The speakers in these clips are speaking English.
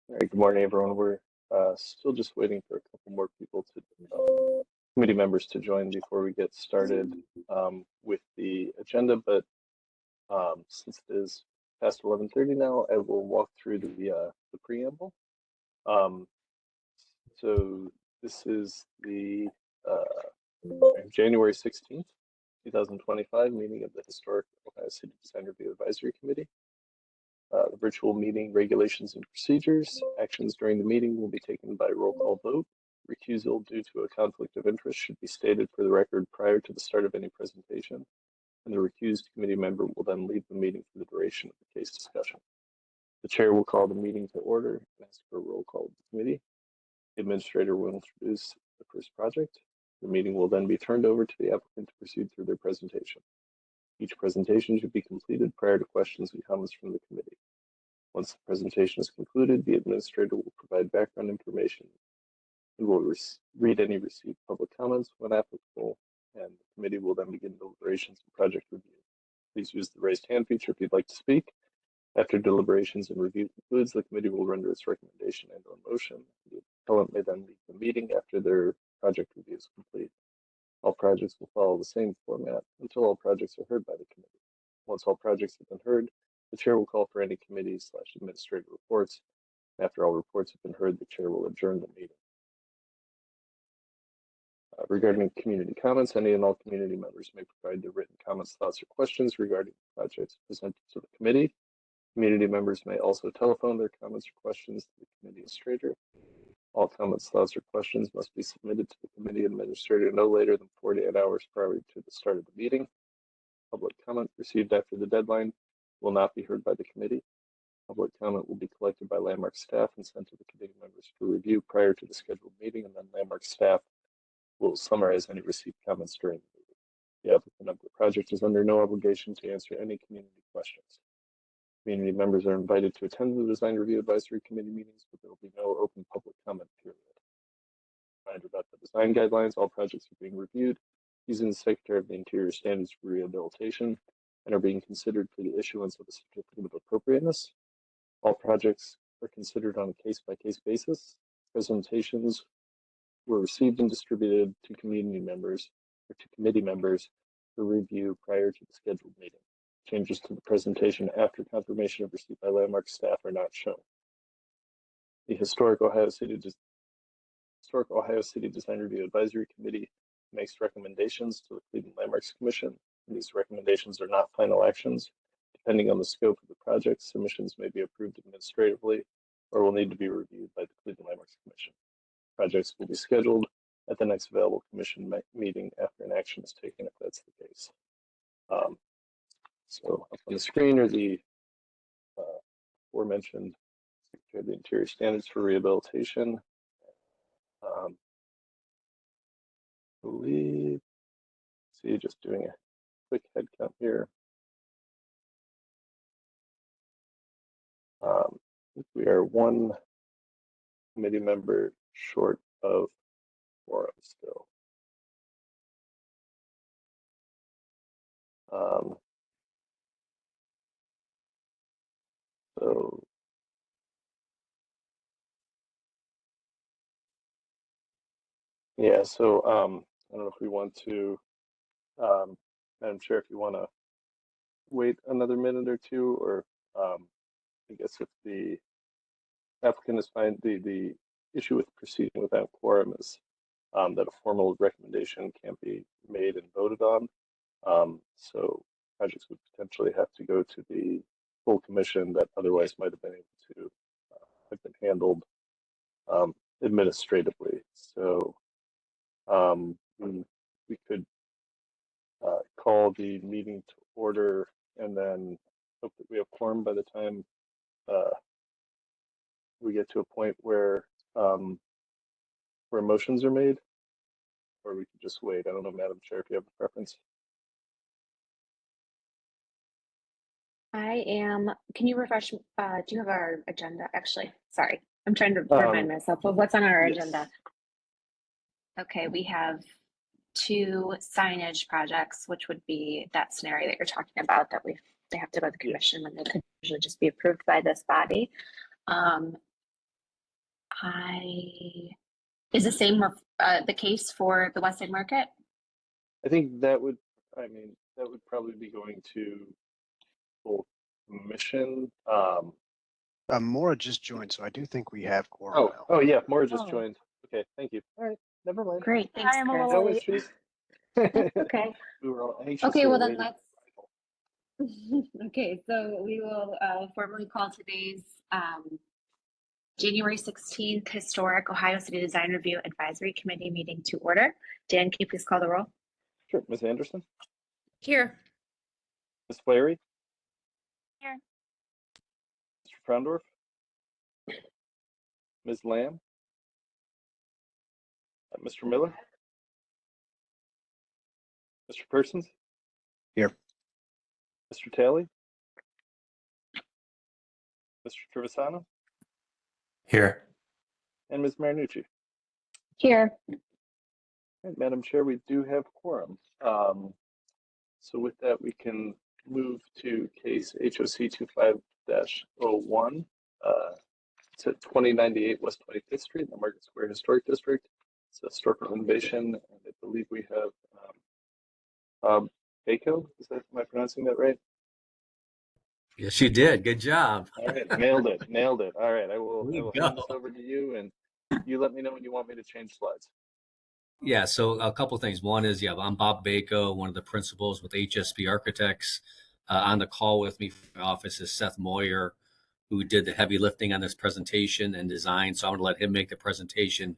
All right, good morning, everyone. We're still just waiting for a couple more people to committee members to join before we get started with the agenda. But since it is past 11:30 now, I will walk through the preamble. So this is the January 16th, 2025 meeting of the Historic Ohio City Design Review Advisory Committee. The virtual meeting regulations and procedures. Actions during the meeting will be taken by roll call vote. Recusal due to a conflict of interest should be stated for the record prior to the start of any presentation, and the recused committee member will then leave the meeting for the duration of the case discussion. The chair will call the meeting to order and ask for a roll call of the committee. The administrator will introduce the first project. The meeting will then be turned over to the applicant to proceed through their presentation. Each presentation should be completed prior to questions and comments from the committee. Once the presentation is concluded, the administrator will provide background information and will read any received public comments when applicable, and the committee will then begin deliberations and project review. Please use the raised hand feature if you'd like to speak. After deliberations and review concludes, the committee will render its recommendation and/or motion. The appellant may then leave the meeting after their project review is complete. All projects will follow the same format until all projects are heard by the committee. Once all projects have been heard, the chair will call for any committee/administrative reports. After all reports have been heard, the chair will adjourn the meeting. Regarding community comments, any and all community members may provide their written comments, thoughts, or questions regarding projects presented to the committee. Community members may also telephone their comments or questions to the committee administrator. All comments, thoughts, or questions must be submitted to the committee administrator no later than 48 hours prior to the start of the meeting. Public comment received after the deadline will not be heard by the committee. Public comment will be collected by Landmark staff and sent to the committee members for review prior to the scheduled meeting, and then Landmark staff will summarize any received comments during the meeting. The applicant of the project is under no obligation to answer any community questions. Community members are invited to attend the Design Review Advisory Committee meetings, but there will be no open public comment period. Reminder about the design guidelines: all projects are being reviewed using the Secretary of the Interior Standards for Rehabilitation and are being considered for the issuance of a certificate of appropriateness. All projects are considered on a case-by-case basis. Presentations were received and distributed to community members or to committee members for review prior to the scheduled meeting. Changes to the presentation after confirmation of receipt by Landmark staff are not shown. The Historic Ohio City Design Review Advisory Committee makes recommendations to the Cleveland Landmarks Commission. These recommendations are not final actions. Depending on the scope of the project, submissions may be approved administratively or will need to be reviewed by the Cleveland Landmarks Commission. Projects will be scheduled at the next available commission meeting after an action is taken, if that's the case. So up on the screen are the aforementioned Secretary of the Interior Standards for Rehabilitation. I believe, see, just doing a quick head count here. We are one committee member short of quorum still. So yeah, so I don't know if we want to, Madam Chair, if you want to wait another minute or two, or I guess if the applicant is fine, the issue with proceeding without quorum is that a formal recommendation can't be made and voted on. So projects would potentially have to go to the full commission that otherwise might have been able to have been handled administratively. So we could call the meeting to order and then hope that we have quorum by the time we get to a point where motions are made, or we could just wait. I don't know, Madam Chair, if you have a preference. Can you refresh, do you have our agenda? Actually, sorry, I'm trying to remind myself of what's on our agenda. Okay, we have 2 signage projects, which would be that scenario that you're talking about, that they have to go to the commission when they could usually just be approved by this body. Is the same the case for the West Side Market? I think that would, that would probably be going to full commission. Maura just joined, so I do think we have quorum now. Oh yeah, Maura just Oh. joined. Okay, thank you. All right, never mind. Great, thanks, I am a Chris. little No late. issues. Okay. We were all anxious. Okay, well then let's. Okay, so we will formally call today's January 16th Historic Ohio City Design Review Advisory Committee meeting to order. Dan, can you please call the roll? Sure, Ms. Anderson, Here. Ms. Flaherty. Here. Mr. Frondorf, Ms. Lamb, Mr. Miller, Mr. Persons. Here. Mr. Talley, Mr. Trevisano, Here. and Ms. Marinucci. Here. Right, Madam Chair, we do have quorum. So with that, we can move to case HOC 25-01 to 2098 West 25th Street in the Market Square Historic District. It's a storefront renovation, and I believe we have Baco. Am I pronouncing that right? Yes, you did. Good job. All right, nailed it. All right, I will There you hand go. this over to you, and you let me know when you want me to change slides. Yeah, so a couple of things. One is, I'm Bob Bako, one of the principals with HSP Architects. On the call with me from my office is Seth Moyer, who did the heavy lifting on this presentation and design. So I'm going to let him make the presentation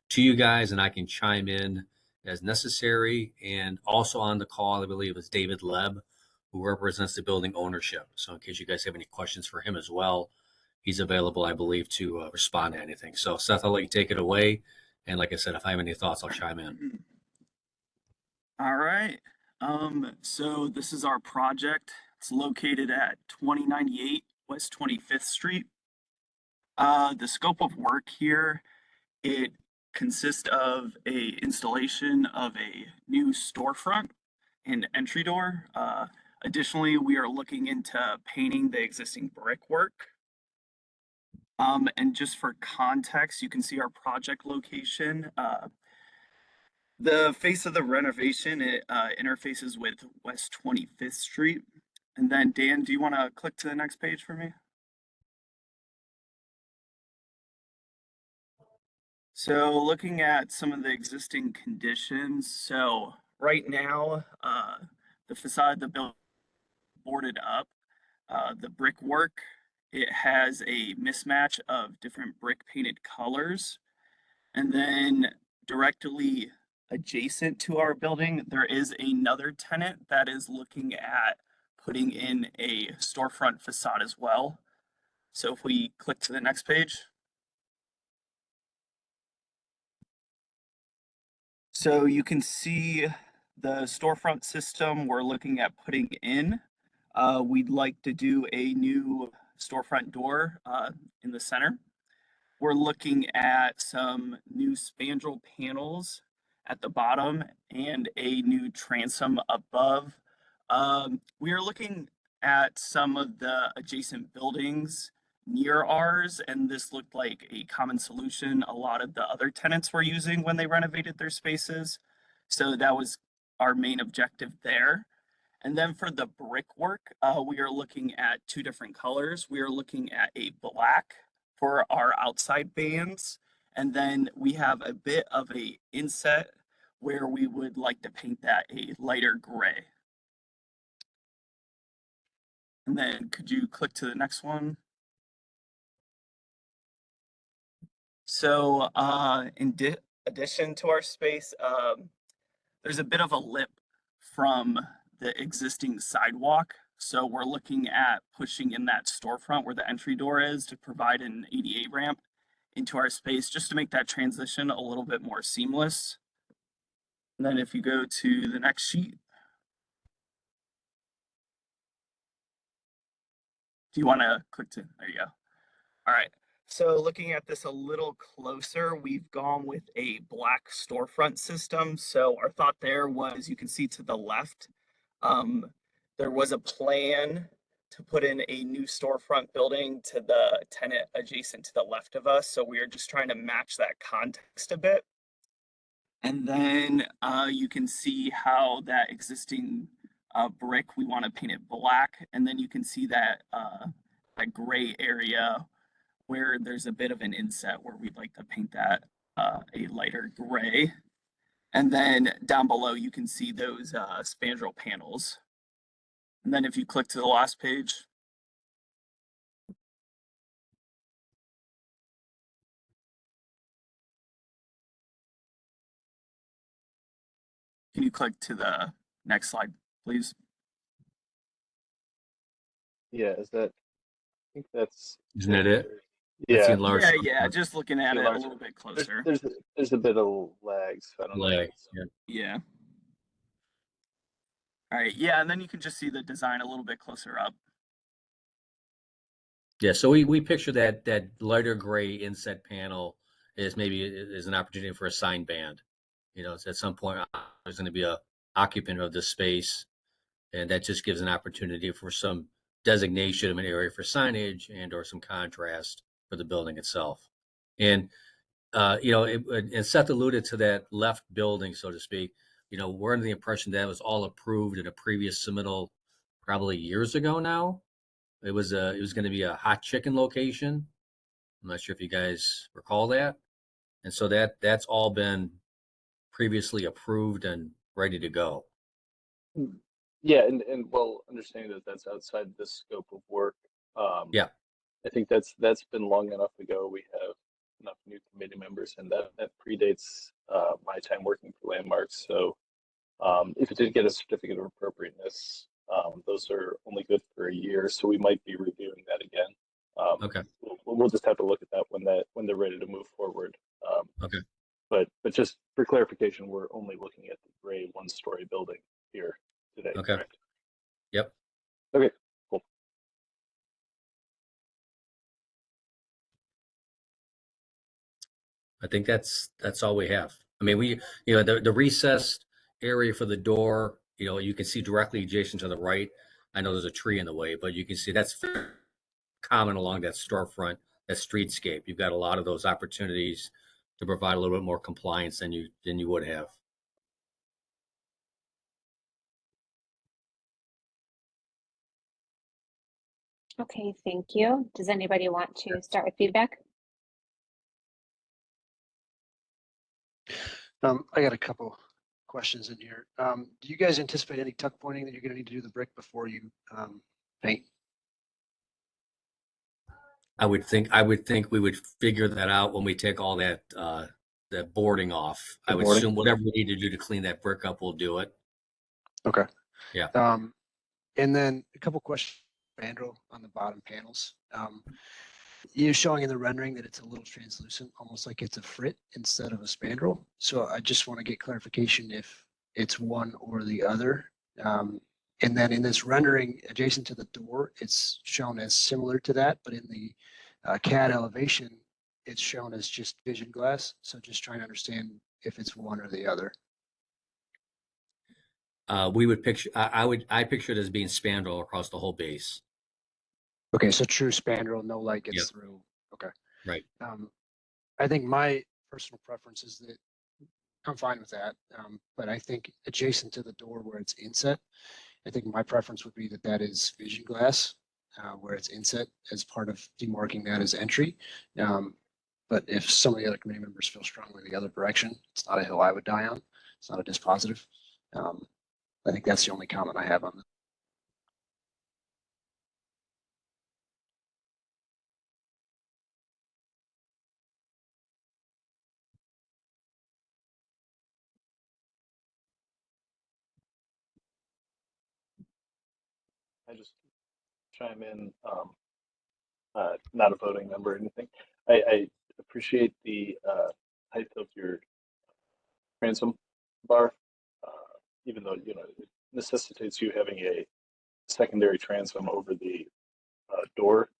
to you guys, and I can chime in as necessary. And also on the call, I believe, is David Leb, who represents the building ownership. So in case you guys have any questions for him as well, he's available, I believe, to respond to anything. So Seth, I'll let you take it away. And like I said, if I have any thoughts, I'll chime in. All right. So this is our project. It's located at 2098 West 25th Street. The scope of work here, it consists of a installation of a new storefront and entry door. Additionally, we are looking into painting the existing brickwork. And just for context, you can see our project location. The face of the renovation, it interfaces with West 25th Street. And then Dan, do you want to click to the next page for me? So looking at some of the existing conditions. So right now, the facade of the building boarded up. The brickwork, it has a mismatch of different brick painted colors. And then directly adjacent to our building, there is another tenant that is looking at putting in a storefront facade as well. So if we click to the next page. So you can see the storefront system we're looking at putting in. We'd like to do a new storefront door in the center. We're looking at some new spandrel panels at the bottom and a new transom above. We are looking at some of the adjacent buildings near ours, and this looked like a common solution a lot of the other tenants were using when they renovated their spaces. So that was our main objective there. And then for the brickwork, we are looking at two different colors. We are looking at a black for our outside bands, and then we have a bit of a inset where we would like to paint that a lighter gray. And then could you click to the next one? So in addition to our space, there's a bit of a lip from the existing sidewalk. So we're looking at pushing in that storefront where the entry door is to provide an ADA ramp into our space just to make that transition a little bit more seamless. And then if you go to the next sheet. Do you want to click to, there you go. All right. So looking at this a little closer, we've gone with a black storefront system. So our thought there was, you can see to the left, there was a plan to put in a new storefront building to the tenant adjacent to the left of us. So we are just trying to match that context a bit. And then you can see how that existing brick, we want to paint it black. And then you can see that that gray area where there's a bit of an inset where we'd like to paint that a lighter gray. And then down below, you can see those spandrel panels. And then if you click to the last page, can you click to the next slide, please? Yeah, is that, I think that's. Isn't that it? That's the Yeah, enlarged Yeah, just looking at it a enlarged. little bit closer. there's a bit of lag, so I don't know. leg. Yeah. Yeah. All right, yeah, and then you can just see the design a little bit closer up. Yeah, so we picture that lighter gray inset panel is maybe is an opportunity for a sign band. You know, at some point there's going to be a occupant of this space, and that just gives an opportunity for some designation of an area for signage and or some contrast for the building itself. And you know, and Seth alluded to that left building, so to speak. You know, we're under the impression that was all approved in a previous submittal, probably years ago now. It was going to be a hot chicken location. I'm not sure if you guys recall that. And so that's all been previously approved and ready to go. Yeah, and well, understanding that that's outside the scope of work. Yeah. I think that's been long enough ago. We have enough new committee members, and that predates my time working for Landmarks. So if it did get a certificate of appropriateness, those are only good for a year, so we might be reviewing that again. Okay. We'll just have to look at that when they're ready to move forward. Okay. But just for clarification, we're only looking at the gray one-story building here today. Okay. Correct? Yep. Okay. Cool. I think that's all we have. I mean, you know, the recessed area for the door, you know, you can see directly adjacent to the right. I know there's a tree in the way, but you can see that's common along that storefront, that streetscape. You've got a lot of those opportunities to provide a little bit more compliance than you would have. Okay, thank you. Does anybody want to start with feedback? I got a couple questions in here. Do you guys anticipate any tuck pointing that you're going to need to do the brick before you paint? I would think we would figure that out when we take all that boarding off. I would assume whatever we need to do to clean that brick up, we'll do it. Okay. Yeah. And then a couple questions, spandrel on the bottom panels. You're showing in the rendering that it's a little translucent, almost like it's a frit instead of a spandrel. So I just want to get clarification if it's one or the other. And then in this rendering adjacent to the door, it's shown as similar to that, but in the CAD elevation, it's shown as just vision glass. So just trying to understand if it's one or the other. We would picture. I picture it as being spandrel across the whole base. Okay, so true spandrel, no light gets Yep. through. Okay. Right. I think my personal preference is that I'm fine with that. But I think adjacent to the door where it's inset, I think my preference would be that that is vision glass, where it's inset as part of demarking that as entry. But if some of the other committee members feel strongly the other direction, it's not a hill I would die on. It's not a dispositive. I think that's the only comment I have on that. I just chime in. Not a voting member or anything. I appreciate the height of your transom bar, even though you know it necessitates you having a secondary transom over the door.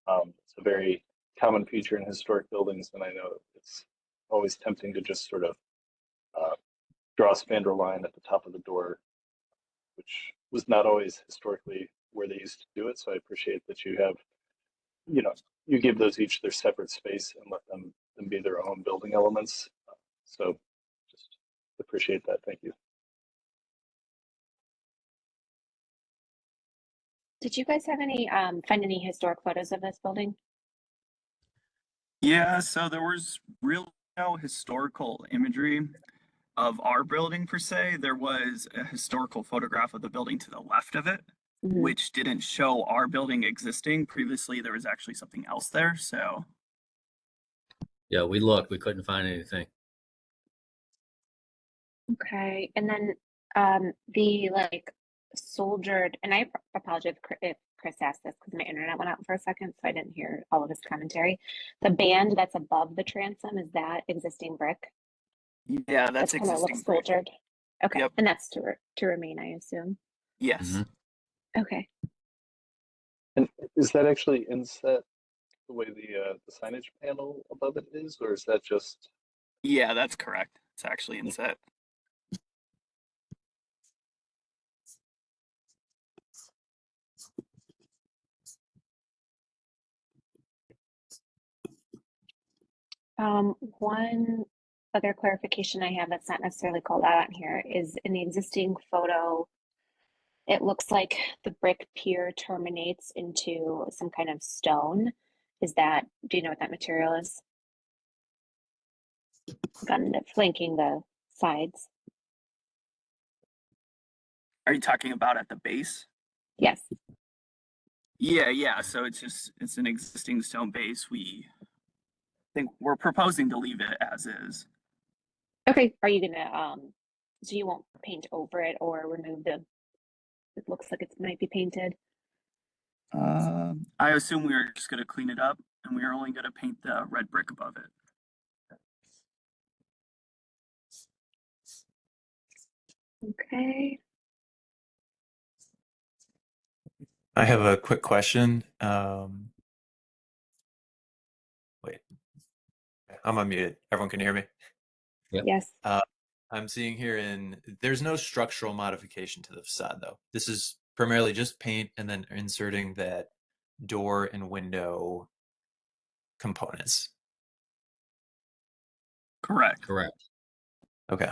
It's a very common feature in historic buildings, and I know it's always tempting to just sort of draw a spandrel line at the top of the door, which was not always historically where they used to do it. So I appreciate that you have, you know, you give those each their separate space and let them be their own building elements. So just appreciate that. Thank you. Did you guys have any, find any historic photos of this building? Yeah, so there was really no historical imagery of our building per se. There was a historical photograph of the building to the left of it, Mhm. which didn't show our building existing. Previously, there was actually something else there. So, Yeah, we looked, we couldn't find anything. Okay, and then the like soldiered, and I apologize if Chris asked this because my internet went out for a second, so I didn't hear all of his commentary. The band that's above the transom, is that existing brick? yeah, that's Kind of looks existing brick. soldiered. Okay, Yep. and that's to remain, I assume. Yes. Mhm. Okay, And is that actually inset the way the signage panel above it is, or is that just? Yeah, that's correct. It's actually inset. one other clarification I have that's not necessarily called out on here is in the existing photo, it looks like the brick pier terminates into some kind of stone. Do you know what that material is? Gun flanking the sides. Are you talking about at the base? Yes. Yeah. So it's an existing stone base. We think we're proposing to leave it as is. Okay. Are you gonna so you won't paint over it or remove it looks like it might be painted? I assume we are just gonna clean it up, and we are only gonna paint the red brick above it. Okay. I have a quick question. Wait, I'm unmuted. Everyone can hear me? Yep. Yes. I'm seeing here there's no structural modification to the facade though. This is primarily just paint and then inserting that door and window components. Correct. Correct. Okay.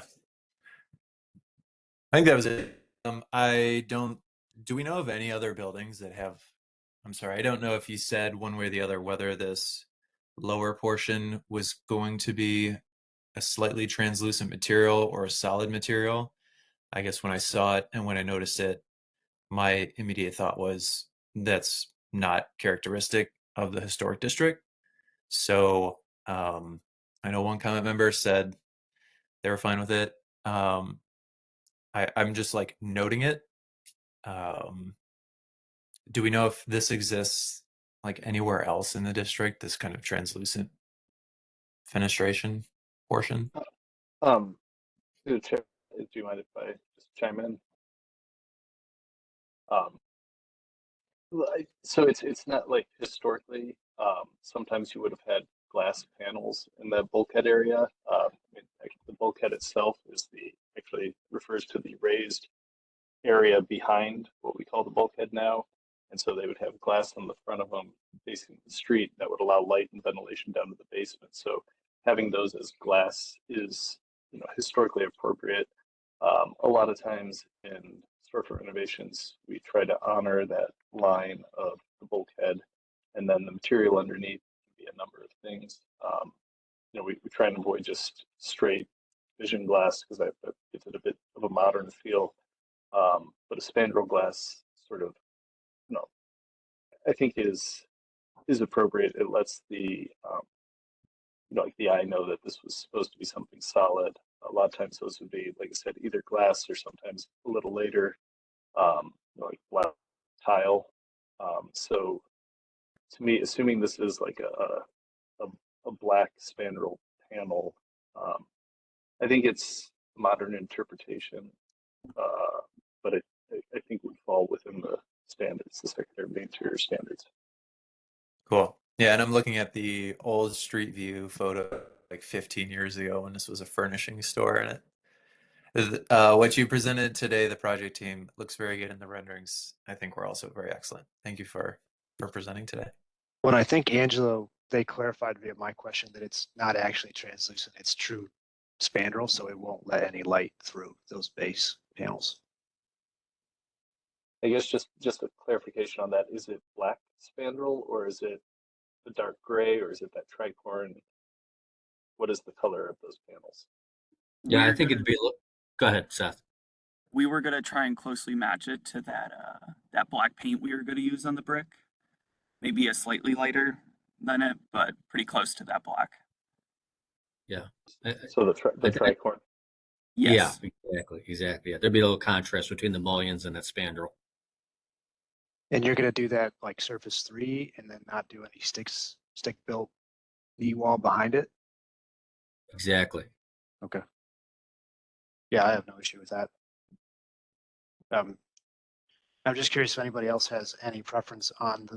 I think that was it. Do we know of any other buildings that have, I'm sorry, I don't know if you said one way or the other whether this lower portion was going to be a slightly translucent material or a solid material. I guess when I saw it and when I noticed it, my immediate thought was that's not characteristic of the historic district. So I know one comment member said they were fine with it. I'm just like noting it. Do we know if this exists like anywhere else in the district, this kind of translucent fenestration portion? Through the chair, do you mind if I just chime in? Um, so it's not like historically. Sometimes you would have had glass panels in the bulkhead area. I mean, actually, the bulkhead itself actually refers to the raised area behind what we call the bulkhead now. And so they would have glass on the front of them facing the street that would allow light and ventilation down to the basement. So having those as glass is, historically appropriate. A lot of times in storefront renovations, we try to honor that line of the bulkhead, and then the material underneath can be a number of things. We try and avoid just straight vision glass because that gives it a bit of a modern feel. But a spandrel glass sort of, I think is appropriate. It lets like the eye know that this was supposed to be something solid. A lot of times those would be, like I said, either glass or sometimes a little later, like black tile. So to me, assuming this is like a black spandrel panel, I think it's a modern interpretation, but I think would fall within the standards, the Secretary of the Interior standards. Cool. Yeah, and I'm looking at the old street view photo like 15 years ago when this was a furnishing store, and What you presented today, the project team, looks very good in the renderings. I think we're also very excellent. Thank you for presenting today. When I think Angelo, they clarified via my question that it's not actually translucent, it's true spandrel, so it won't let any light through those base panels. I guess just a clarification on that. Is it black spandrel or is it the dark gray or is it that tricorn? What is the color of those panels? Yeah, I We're think gonna- it'd be. Go ahead, Seth. we were gonna try and closely match it to that black paint we were gonna use on the brick. Maybe a slightly lighter than it, but pretty close to that black. Yeah. So the tricorn. Yes. Yeah, exactly. Yeah, there'd be a little contrast between the mullions and that spandrel. And you're gonna do that like surface 3 and then not do any stick built knee wall behind it? Exactly. Okay. Yeah, I have no issue with that. I'm just curious if anybody else has any preference on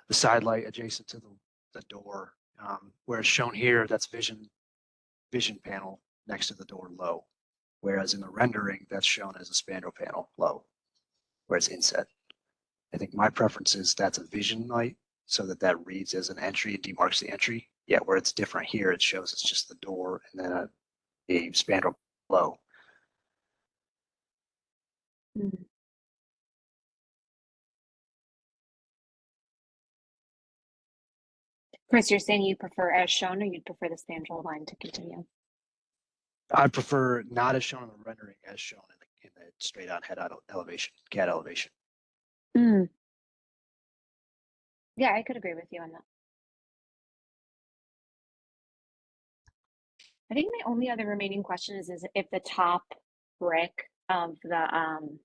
the side light adjacent to the door. Where it's shown here, that's vision panel next to the door low. Whereas in the rendering, that's shown as a spandrel panel low, where it's inset. I think my preference is that's a vision light so that reads as an entry and demarks the entry. Yeah, where it's different here, it shows it's just the door and then a spandrel low. Mm. Chris, you're saying you prefer as shown, or you'd prefer the spandrel line to continue? I prefer not as shown in the rendering, as shown in the straight on head elevation, CAD elevation. Mm. Yeah, I could agree with you on that. I think my only other remaining question is if the top brick of the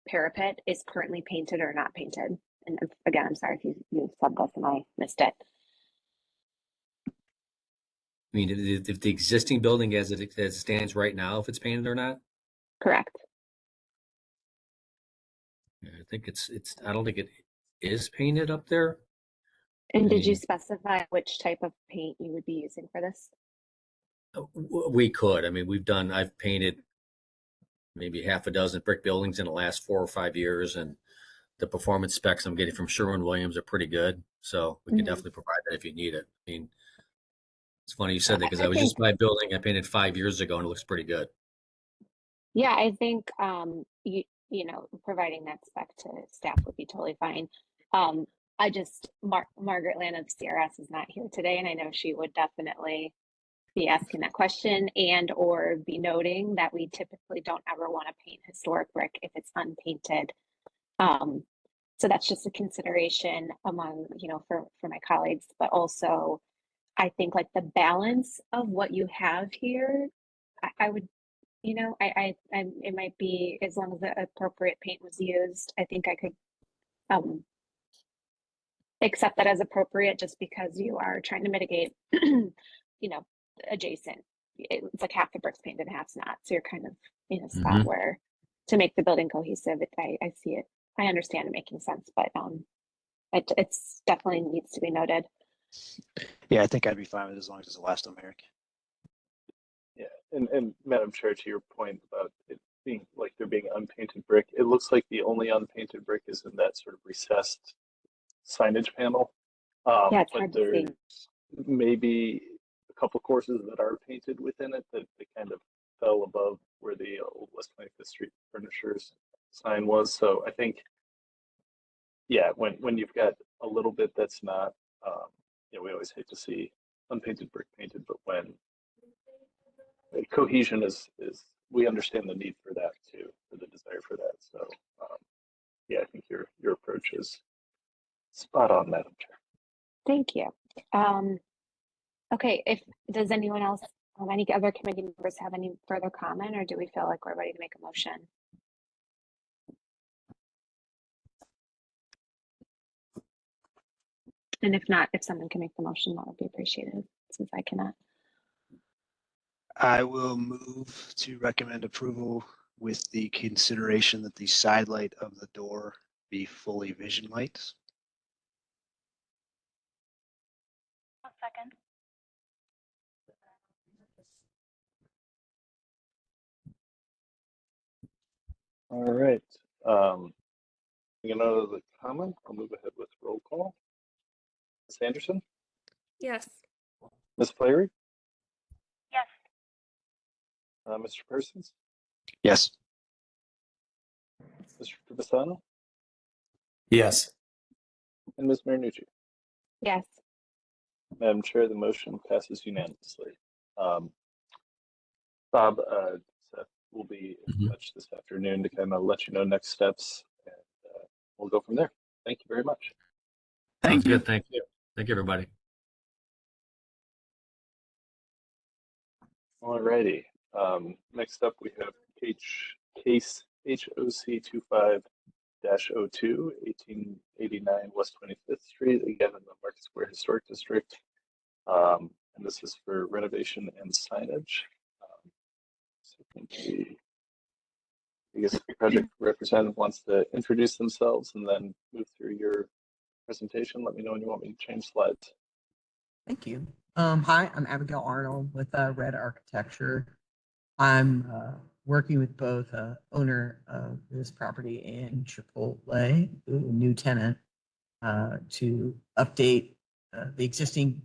parapet is currently painted or not painted. And again, I'm sorry if you said this and I missed it. I mean, if the existing building as it stands right now, if it's painted or not, Correct. I think I don't think it is painted up there. And I did you mean, specify which type of paint you would be using for this? we could. I mean, I've painted maybe half a dozen brick buildings in the last 4 or 5 years, and the performance specs I'm getting from Sherwin-Williams are pretty good. So we can definitely provide that if you need it. I mean, it's funny you said that because I was just my building I painted 5 years ago and it looks pretty good. Yeah, I think you know, providing that spec to staff would be totally fine. I just Margaret Land of CRS is not here today, and I know she would definitely be asking that question and or be noting that we typically don't ever want to paint historic brick if it's unpainted. So that's just a consideration among, you know, for my colleagues, but also I think like the balance of what you have here, I would, you know, it might be as long as the appropriate paint was used, I think I could accept that as appropriate just because you are trying to mitigate, you know, adjacent. It's like half the brick's painted, half's not. So you're kind of in a spot where to make the building cohesive, I see it. I understand it making sense, but it's definitely needs to be noted. Yeah, I think I'd be fine with it as long as it's elastomeric. Yeah, and Madam Chair, to your point about it being like there being unpainted brick, it looks like the only unpainted brick is in that sort of recessed signage panel. Yeah, it's but hard to see. there's maybe a couple courses that are painted within it that they kind of fell above where the old West 25th Street Furnishers sign was. So I think, yeah, when you've got a little bit that's not, you know, we always hate to see unpainted brick painted, but when cohesion is we understand the need for that too, for the desire for that. So yeah, I think your approach is spot on, Madam Chair. Thank you. Okay, does anyone else, any other committee members have any further comment, or do we feel like we're ready to make a motion? And if not, if someone can make the motion, that would be appreciated, since I cannot. I will move to recommend approval with the consideration that the side light of the door be fully vision lights. Second. All right. You know the comment. I'll move ahead with roll call. Ms. Anderson, Yes. Ms. Flaherty, Yes. Mr. Persons, Yes. Mr. Trevisano, Yes. and Ms. Marinucci. Yes. Madam Chair, the motion passes unanimously. Bob, Seth will be in touch this afternoon to kind of let you know next steps, and we'll go from there. Thank you very much. Thank Sounds you. good. Thank you. Thank you, everybody. All righty. Next up, we have case HOC 25-02, 1889 West 25th Street, again in the Market Square Historic District. And this is for renovation and signage. So I guess the project representative wants to introduce themselves and then move through your presentation. Let me know when you want me to change slides. Thank you. Hi, I'm Abigail Arnold with Red Architecture. I'm working with both owner of this property and Chipotle, a new tenant, to update the existing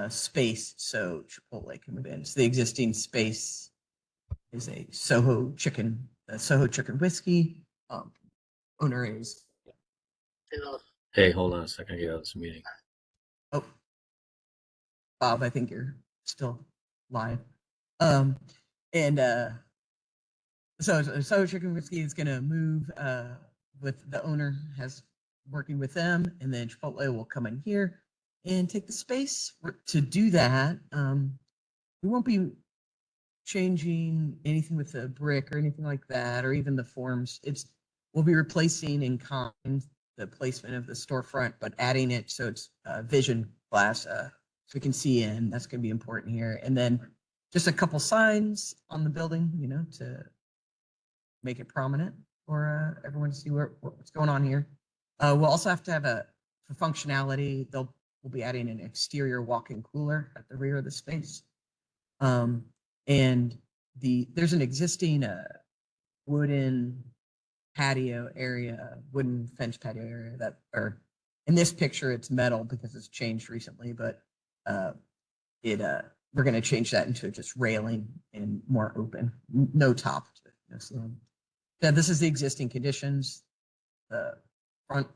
space so Chipotle can move in. So the existing space is a Soho chicken whiskey. Owner is. Hey, hold on a second. I get out of this meeting. Oh, Bob, I think you're still live. So Chicken Whiskey is going to move with the owner has working with them, and then Chipotle will come in here and take the space. To do that, we won't be changing anything with the brick or anything like that, or even the forms. We'll be replacing in kind the placement of the storefront, but adding it so it's vision glass, so we can see in. That's going to be important here, and then just a couple signs on the building, to make it prominent for everyone to see what's going on here. We'll also have to have for functionality, we'll be adding an exterior walk-in cooler at the rear of the space. And there's an existing wooden patio area, wooden fence patio area or in this picture, it's metal because it's changed recently, but we're going to change that into just railing and more open, no top to it. So, yeah, this is the existing conditions. The front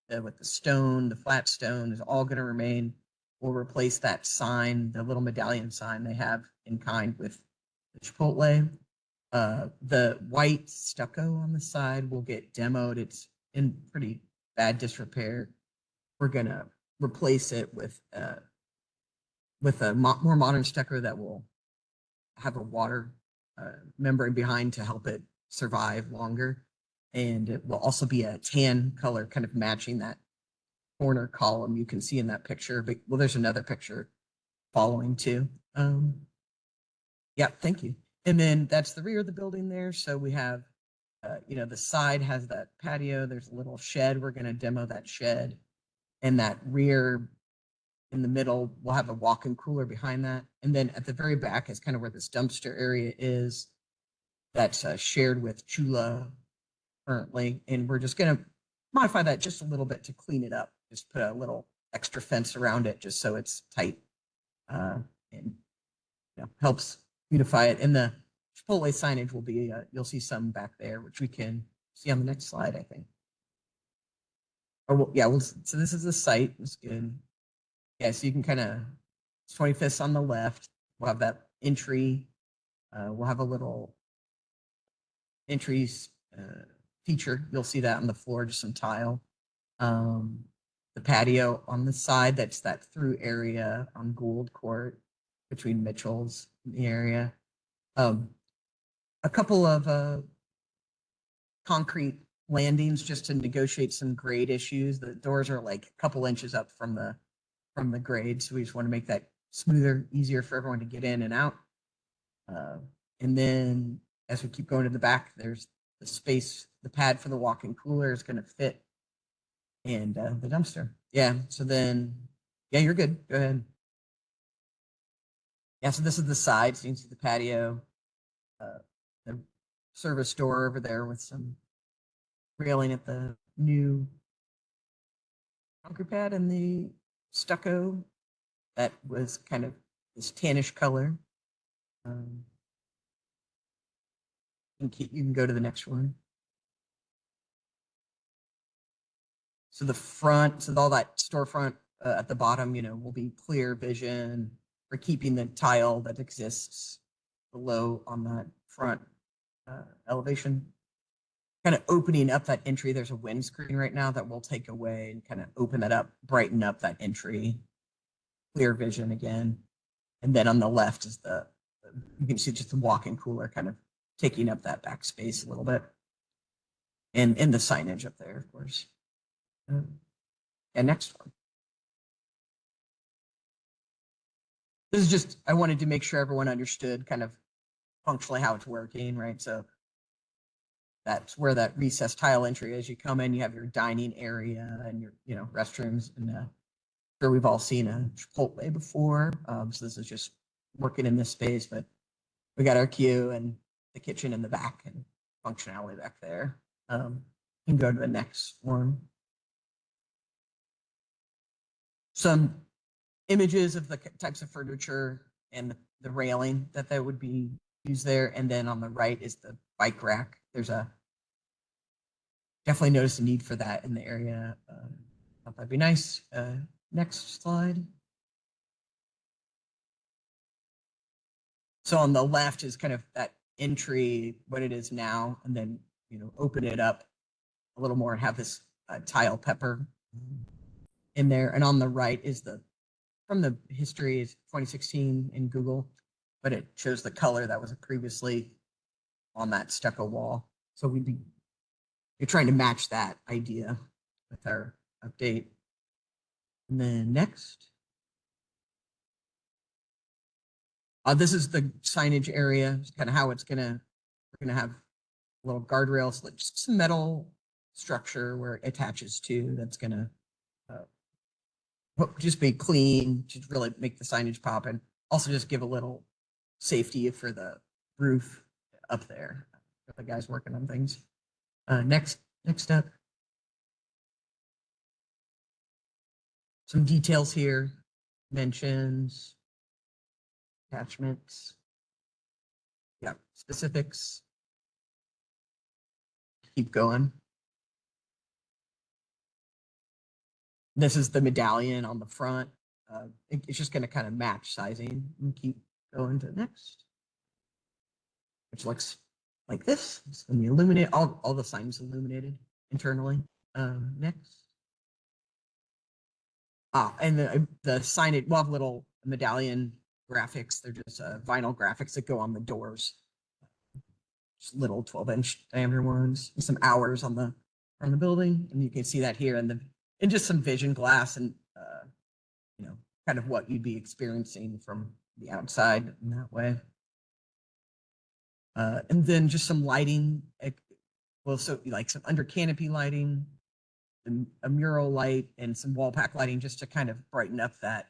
with the flat stone is all going to remain. We'll replace that sign, the little medallion sign they have in kind with the Chipotle. The white stucco on the side will get demoed. It's in pretty bad disrepair. We're going to replace it with a more modern stucco that will have a water membrane behind to help it survive longer. And it will also be a tan color, kind of matching that corner column you can see in that picture. But there's another picture following too. Yeah, thank you. And then that's the rear of the building there. So we have, the side has that patio. There's a little shed. We're going to demo that shed. And that rear in the middle, we'll have a walk-in cooler behind that. And then at the very back is kind of where this dumpster area is. That's shared with Chula currently. And we're just going to modify that just a little bit to clean it up. Just put a little extra fence around it just so it's tight and helps beautify it. And the Chipotle signage will be, you'll see some back there, which we can see on the next slide, I think. So this is the site. It's good. Yeah, so you can kind of, 25th on the left. We'll have that entry. We'll have a little entries feature. You'll see that on the floor, just some tile. The patio on the side, that's that through area on Gould Court between Mitchell's in the area. A couple of concrete landings just to negotiate some grade issues. The doors are like a couple inches up from the grade, so we just want to make that smoother, easier for everyone to get in and out. And then as we keep going to the back, there's the space, the pad for the walk-in cooler is going to fit, and the dumpster. Yeah, so then, yeah, you're good. Go ahead. Yeah, so this is the side, so you can see the patio. The service door over there with some railing at the new concrete pad and the stucco that was kind of this tannish color. You can go to the next one. So the front, so all that storefront at the bottom, will be clear vision. We're keeping the tile that exists below on that front elevation. Kind of opening up that entry. There's a windscreen right now that we'll take away and kind of open that up, brighten up that entry. Clear vision again. And then on the left is you can see just the walk-in cooler kind of taking up that back space a little bit. And the signage up there, of course. And next one. This is just, I wanted to make sure everyone understood kind of functionally how it's working, right? So that's where that recessed tile entry is. You come in, you have your dining area and your, restrooms. And sure, we've all seen a Chipotle before. So this is just working in this space, but we got our queue and the kitchen in the back and functionality back there. You can go to the next one. Some images of the types of furniture and the railing that would be used there. And then on the right is the bike rack. There's definitely noticed a need for that in the area. Thought that'd be nice. Next slide. So on the left is kind of that entry, what it is now, and then, open it up a little more and have this tile pepper in there. And on the right is from the history is 2016 in Google, but it shows the color that was previously on that stucco wall. So you're trying to match that idea with our update. And then next. This is the signage area, kind of how we're gonna have little guardrails, like just some metal structure where it attaches to that's gonna just be clean, to really make the signage pop, and also just give a little safety for the roof up there. The guys working on things. Next up. Some details here, mentions, attachments, specifics. Keep going. This is the medallion on the front. It's just going to kind of match sizing and keep going to the next, which looks like this. It's going to be illuminated. All the signs illuminated internally. Next. And the signage, we'll have little medallion graphics. They're just vinyl graphics that go on the doors. Just little 12-inch diameter ones. And some hours on the building, and you can see that here, and just some vision glass, and kind of what you'd be experiencing from the outside in that way. And then just some lighting. So like some under canopy lighting, a mural light, and some wall pack lighting, just to kind of brighten up that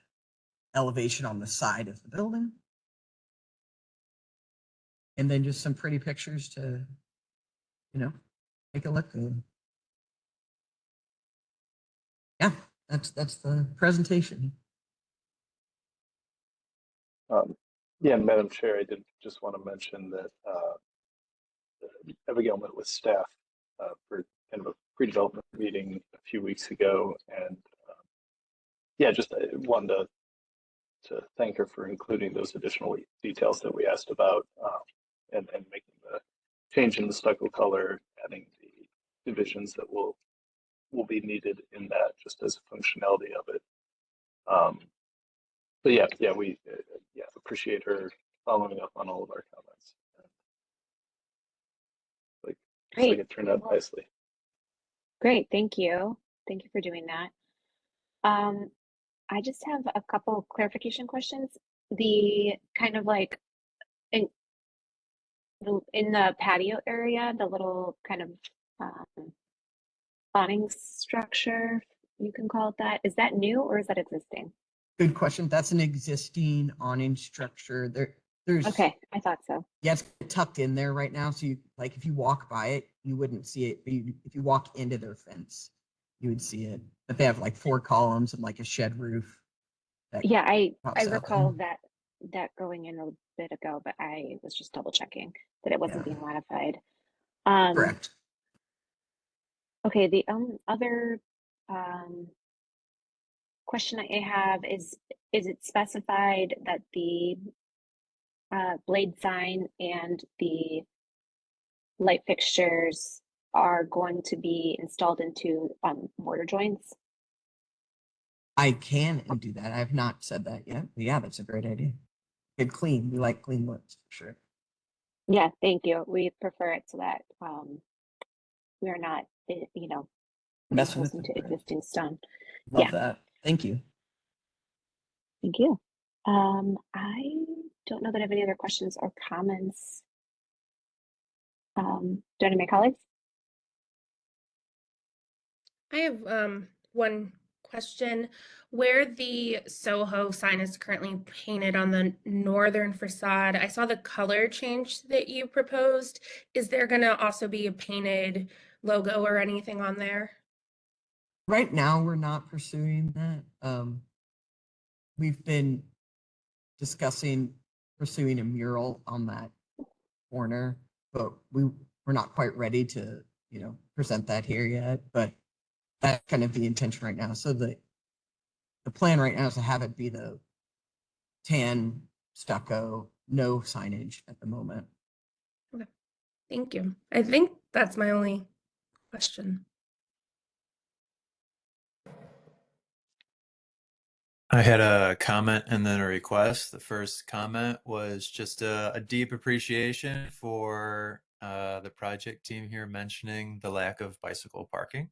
elevation on the side of the building. And then just some pretty pictures to, take a look. Yeah, that's the presentation. Yeah, Madam Chair, I did just want to mention that Abigail met with staff for kind of a pre-development meeting a few weeks ago, and just I wanted to thank her for including those additional details that we asked about, and making the change in the stucco color, adding the divisions that will be needed in that, just as a functionality of it. But we appreciate her following up on all of our comments. Great. Like it turned out nicely. Great, thank you. Thank you for doing that. I just have a couple clarification questions. The kind of like in the patio area, the little kind of awning structure, you can call it that. Is that new or is that existing? Good question. That's an existing awning structure. There's, Okay, I thought so. yeah, it's tucked in there right now. So you, like, if you walk by it, you wouldn't see it. But if you walk into their fence, you would see it. But they have like 4 columns and like a shed roof. That Yeah, I pops out recall there. that going in a bit ago, but I was just double checking that it wasn't Yeah. being modified. Correct. Okay, the other question I have is it specified that the blade sign and the light fixtures are going to be installed into mortar joints? I can do that. I have not said that yet. But yeah, that's a great idea. Good clean. We like clean looks for sure. Yeah, thank you. We prefer it so that we are not, Messing with into it. Right. existing stone. Love Yeah. that. Thank you. Thank you. I don't know that I have any other questions or comments. Do any of my colleagues? I have one question. Where the Soho sign is currently painted on the northern facade, I saw the color change that you proposed. Is there going to also be a painted logo or anything on there? Right now, we're not pursuing that. We've been discussing pursuing a mural on that corner, but we're not quite ready to, present that here yet. But that's kind of the intention right now. So the plan right now is to have it be the tan stucco, no signage at the moment. Okay. Thank you. I think that's my only question. I had a comment and then a request. The first comment was just a deep appreciation for the project team here mentioning the lack of bicycle parking.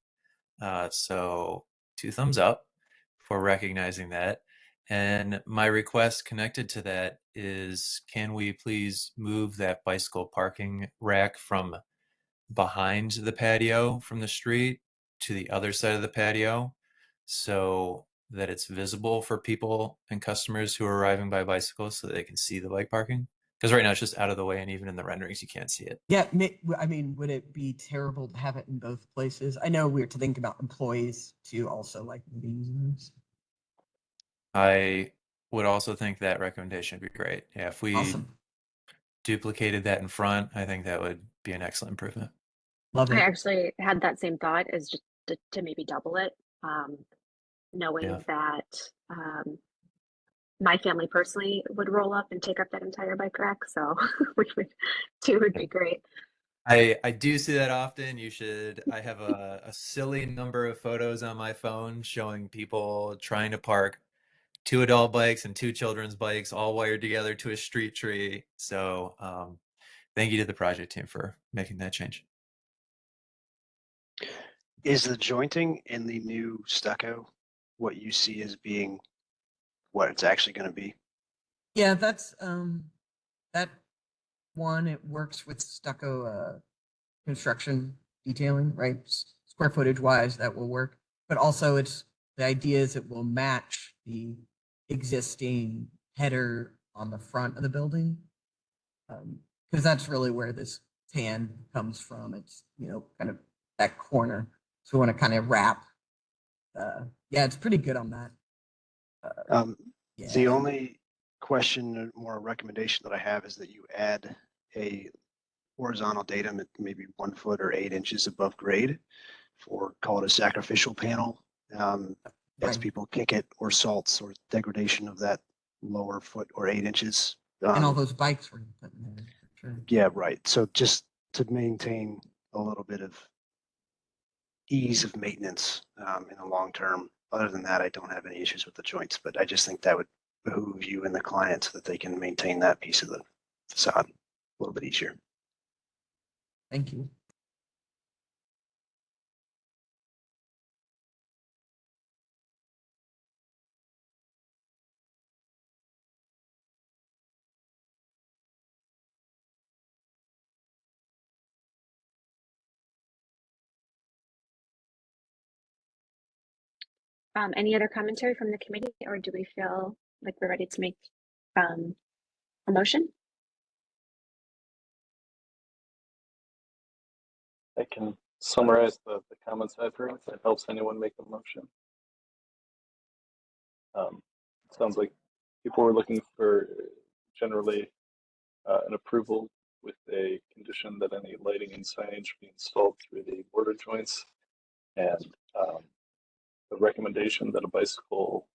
So 2 thumbs up for recognizing that. And my request connected to that is, can we please move that bicycle parking rack from behind the patio from the street to the other side of the patio so that it's visible for people and customers who are arriving by bicycle so that they can see the bike parking? Because right now it's just out of the way, and even in the renderings, you can't see it. Yeah, I mean, would it be terrible to have it in both places? I know we're to think about employees too, also like meeting rooms. I would also think that recommendation would be great. Yeah, if we Awesome. duplicated that in front, I think that would be an excellent improvement. Love I it. actually had that same thought as just to maybe double it, knowing Yeah. that my family personally would roll up and take up that entire bike rack. So two would be great. I do see that often. I have a silly number of photos on my phone showing people trying to park 2 adult bikes and 2 children's bikes all wired together to a street tree. So thank you to the project team for making that change. Is the jointing in the new stucco what you see as being what it's actually going to be? Yeah, that's that one. It works with stucco construction detailing, right? Square footage wise, that will work. But also, it's the idea is it will match the existing header on the front of the building, because that's really where this tan comes from. It's kind of that corner. So we want to kind of wrap. Yeah, it's pretty good on that. Yeah. The only question or more recommendation that I have is that you add a horizontal datum at maybe 1 foot or 8 inches above grade for, call it a sacrificial panel, as Right. people kick it or salts or degradation of that lower foot or 8 inches. And all those bikes were put in there. For sure. Yeah, right. So just to maintain a little bit of ease of maintenance in the long term. Other than that, I don't have any issues with the joints, but I just think that would behoove you and the client so that they can maintain that piece of the facade a little bit easier. Thank you. Any other commentary from the committee, or do we feel like we're ready to make a motion? I can summarize the comments I've heard if that helps anyone make a motion. It sounds like people were looking for generally an approval with a condition that any lighting and signage be installed through the border joints, and the recommendation that the bicycle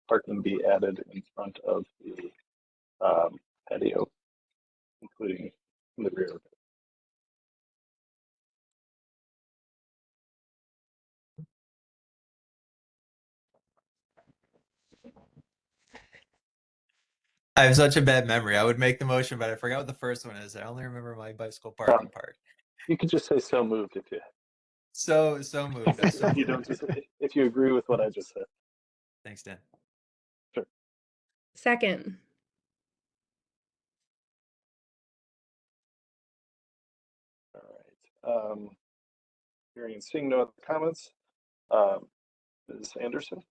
parking be added in front of the patio, including in the rear of it. I have such a bad memory. I would make the motion, but I forgot what the first one is. I only remember my bicycle parking part. You could just say so moved if you So moved. I so if you moved. don't just if you agree with what I just said. Thanks, Dan. Second. All right. Hearing and seeing no other comments, Ms. Anderson,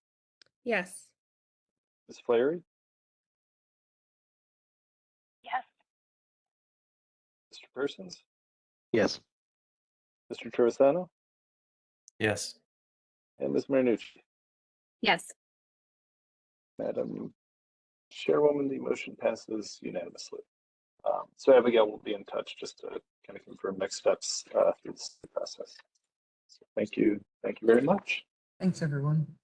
Yes. Ms. Flaherty, Yes. Mr. Persons, Yes. Mr. Trevisano, Yes. and Ms. Marinucci. Yes. Madam Chairwoman, the motion passes unanimously. So Abigail will be in touch just to kind of confirm next steps through this process. So thank you very much. Thanks, everyone.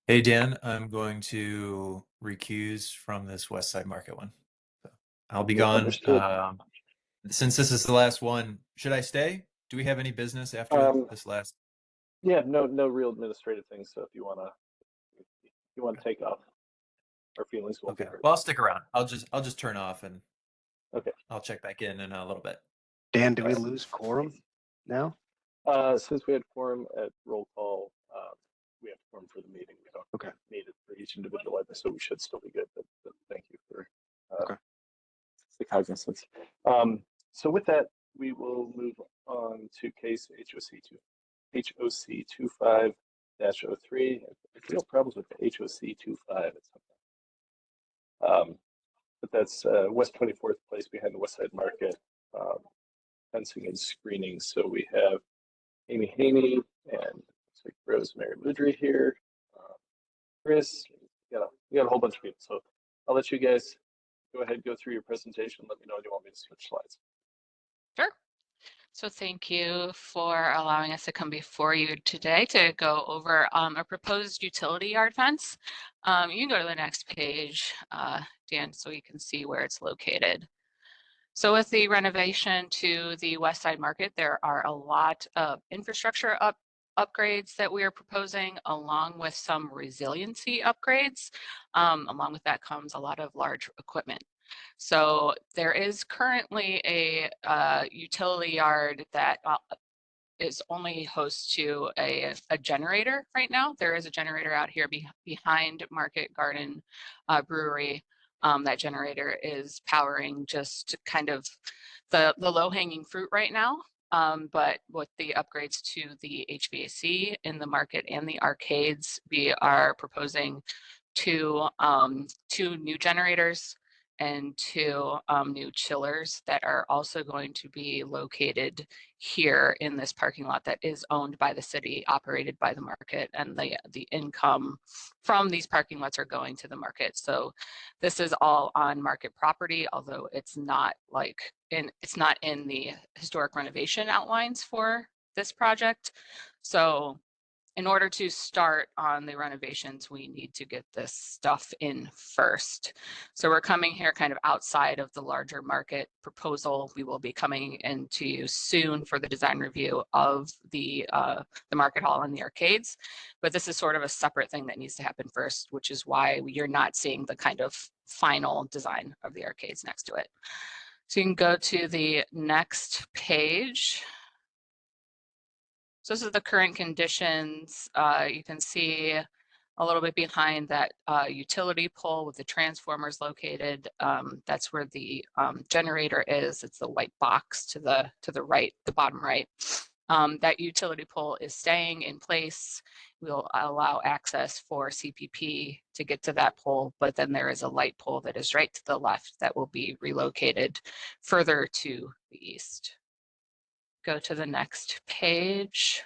Hey, Dan, I'm going to recuse from this West Side Market one. So I'll be gone. Understood. Since this is the last one, should I stay? Do we have any business after this last? Yeah, no real administrative things. So if you want to take off, our feelings won't be Okay. hurt. Well, I'll stick around. I'll just turn off and Okay. I'll check back in a little bit. Dan, do we lose quorum now? Since we had quorum at roll call, we have quorum for the meeting. We don't need it for each individual item, so we should still be good. But thank you for the cognizance. So with that, we will move on to case HOC 25-03. I feel problems with the HOC 25 at some point. But that's West 24th Place behind the West Side Market, fencing and screening. So we have Amy Haney and looks like Rosemary Moudry here. Chris, you got a whole bunch of people. So I'll let you guys go ahead, go through your presentation. Let me know if you want me to switch slides. Sure. So thank you for allowing us to come before you today to go over a proposed utility yard fence. You can go to the next page, Dan, so you can see where it's located. So with the renovation to the West Side Market, there are a lot of infrastructure upgrades that we are proposing, along with some resiliency upgrades. Along with that comes a lot of large equipment. So there is currently a utility yard that is only host to a generator right now. There is a generator out here behind Market Garden Brewery. That generator is powering just kind of the low-hanging fruit right now. But with the upgrades to the HVAC in the market and the arcades, we are proposing two new generators and two new chillers that are also going to be located here in this parking lot that is owned by the city, operated by the market, and the income from these parking lots are going to the market. So this is all on market property, although it's not in the historic renovation outlines for this project. So in order to start on the renovations, we need to get this stuff in first. So we're coming here kind of outside of the larger market proposal. We will be coming into you soon for the design review of the market hall and the arcades. But this is sort of a separate thing that needs to happen first, which is why you're not seeing the kind of final design of the arcades next to it. So you can go to the next page. So this is the current conditions. You can see a little bit behind that utility pole with the transformers located. That's where the generator is. It's the white box to the right, the bottom right. That utility pole is staying in place. We'll allow access for CPP to get to that pole, but then there is a light pole that is right to the left that will be relocated further to the east. Go to the next page.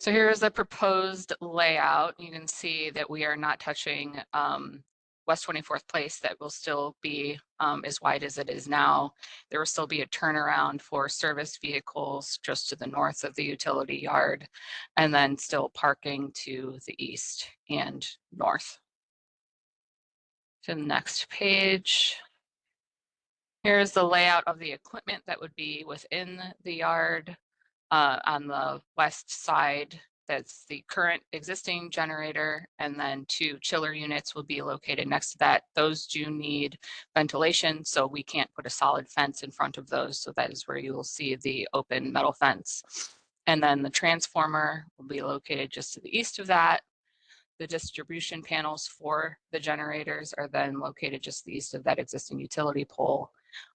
So here's the proposed layout. You can see that we are not touching West 24th Place. That will still be as wide as it is now. There will still be a turnaround for service vehicles just to the north of the utility yard, and then still parking to the east and north. To the next page. Here's the layout of the equipment that would be within the yard. On the west side, that's the current existing generator, and then 2 chiller units will be located next to that. Those do need ventilation, so we can't put a solid fence in front of those. So that is where you will see the open metal fence. And then the transformer will be located just to the east of that. The distribution panels for the generators are then located just to the east of that existing utility pole.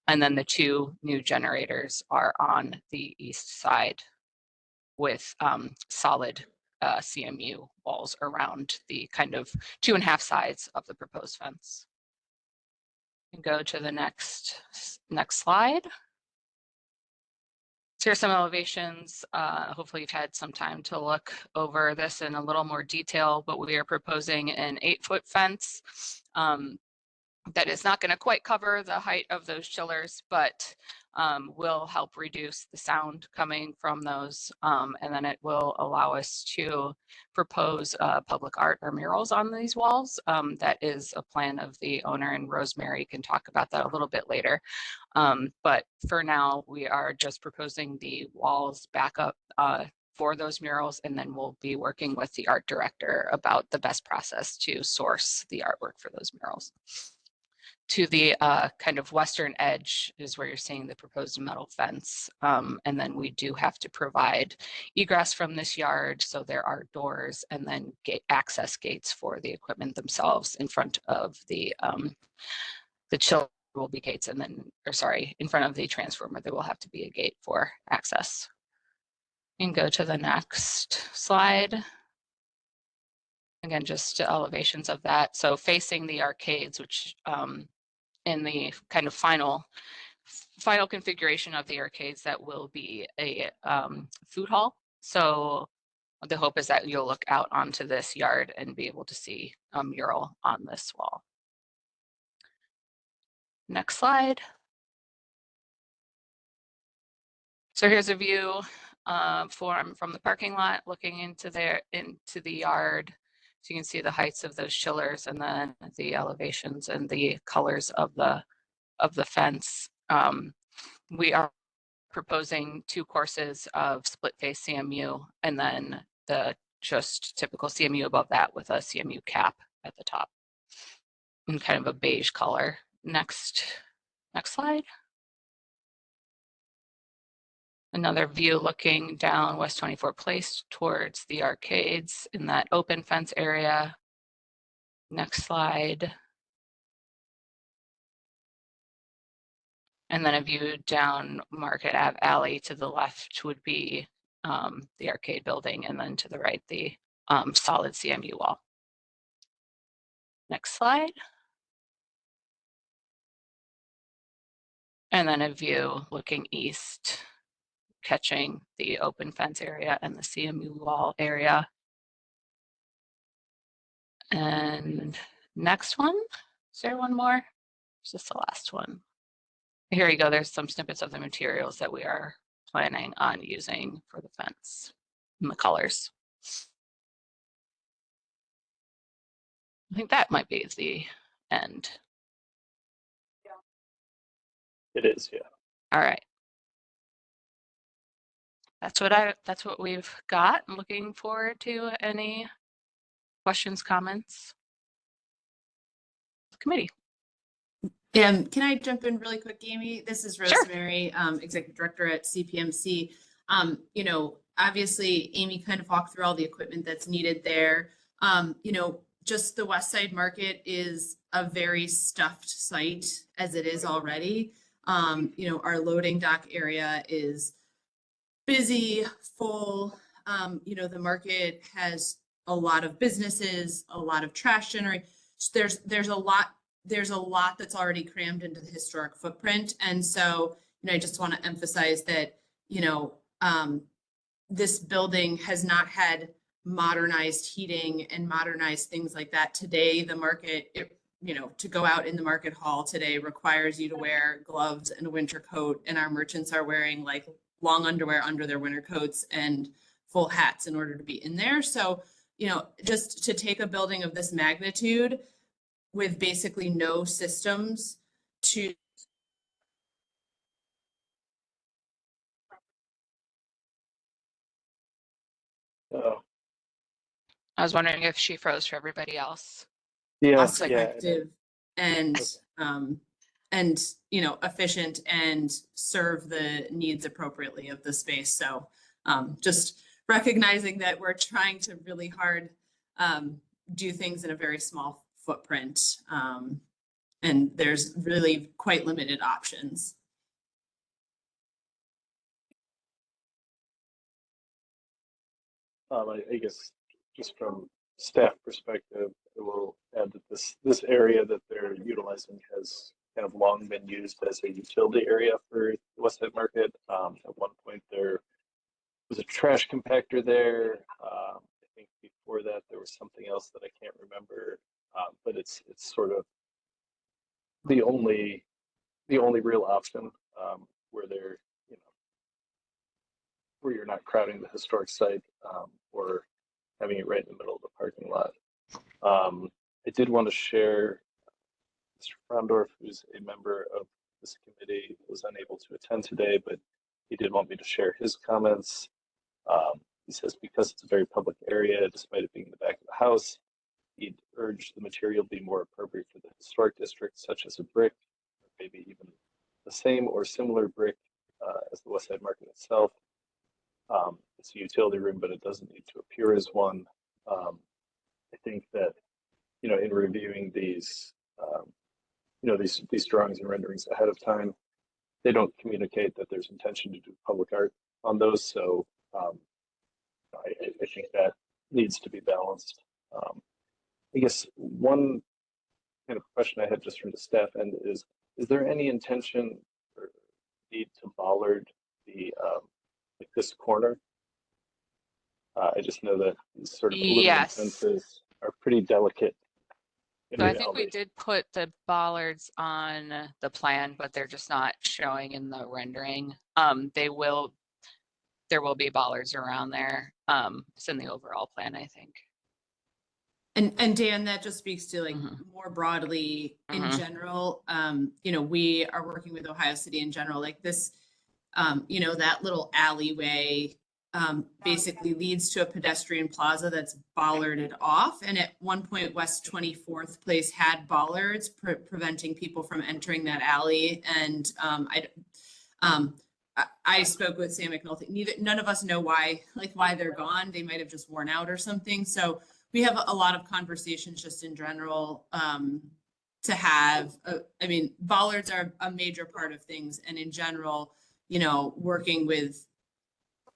And then the 2 new generators are on the east side with solid CMU walls around the kind of 2.5 sides of the proposed fence. And go to the next slide. So here's some elevations. Hopefully you've had some time to look over this in a little more detail, but we are proposing an 8-foot fence that is not going to quite cover the height of those chillers, but will help reduce the sound coming from those. And then it will allow us to propose public art or murals on these walls. That is a plan of the owner, and Rosemary can talk about that a little bit later. But for now, we are just proposing the walls back up for those murals, and then we'll be working with the art director about the best process to source the artwork for those murals. To the kind of western edge is where you're seeing the proposed metal fence. And then we do have to provide egress from this yard. So there are doors and then access gates for the equipment themselves in front of the chiller will be gates, and then, or sorry, in front of the transformer, there will have to be a gate for access. You can go to the next slide. Again, just elevations of that. So facing the arcades, which in the kind of final configuration of the arcades, that will be a food hall. So the hope is that you'll look out onto this yard and be able to see a mural on this wall. Next slide. So here's a view from the parking lot looking into the yard. So you can see the heights of those chillers and then the elevations and the colors of the fence. We are proposing 2 courses of split face CMU, and then the just typical CMU above that with a CMU cap at the top in kind of a beige color. Next slide. Another view looking down West 24 Place towards the arcades in that open fence area. Next slide. And then a view down Market Ave Alley to the left would be the arcade building, and then to the right, the solid CMU wall. Next slide. And then a view looking east, catching the open fence area and the CMU wall area. And next one, is there one more? Is this the last one? Here you go, there's some snippets of the materials that we are planning on using for the fence and the colors. I think that might be the end. It is, yeah. All right. That's what we've got. I'm looking forward to any questions, comments. Committee. Can I jump in really quick, Amy? This is Sure. Rosemary, Executive Director at CPMC. You know, obviously Amy kind of walked through all the equipment that's needed there. You know, just the West Side Market is a very stuffed site as it is already. You know, our loading dock area is busy, full. You know, the market has a lot of businesses, a lot of trash generation. There's a lot that's already crammed into the historic footprint. And so, I just want to emphasize that, this building has not had modernized heating and modernized things like that. Today, the market, to go out in the market hall today requires you to wear gloves and a winter coat. And our merchants are wearing like long underwear under their winter coats and full hats in order to be in there. So, just to take a building of this magnitude with basically no systems to I was wondering if she froze for everybody else. Yeah, cost yeah. effective and efficient and serve the needs appropriately of the space. So just recognizing that we're trying to really hard do things in a very small footprint, and there's really quite limited options. I guess just from staff perspective, I will add that this area that they're utilizing has kind of long been used as a utility area for the West Side Market. At one point, there was a trash compactor there. I think before that, there was something else that I can't remember. But it's sort of the only real option where they're where you're not crowding the historic site or having it right in the middle of the parking lot. I did want to share Mr. Frondorf, who's a member of this committee, was unable to attend today, but he did want me to share his comments. He says because it's a very public area, despite it being in the back of the house, he'd urge the material be more appropriate for the historic district, such as a brick, or maybe even the same or similar brick as the West Side Market itself. It's a utility room, but it doesn't need to appear as one. I think that, in reviewing these, these drawings and renderings ahead of time, they don't communicate that there's intention to do public art on those. So I think that needs to be balanced. I guess one kind of question I had just from the staff end is there any intention or need to bollard the this corner? I just know that these sort of aluminum Yes. fences are pretty delicate. So I think we did put the bollards on the plan, but they're just not showing in the rendering. There will be bollards around there. It's in the overall plan, I think. And Dan, that just speaks to like more broadly in Mhm. general, we are working with Ohio City in general, like this, that little alleyway basically leads to a pedestrian plaza that's bollarded off. And at one point, West 24th Place had bollards preventing people from entering that alley. And I spoke with Sam McNulty. None of us know why they're gone. They might have just worn out or something. So we have a lot of conversations just in general to have. Bollards are a major part of things. And in general, working with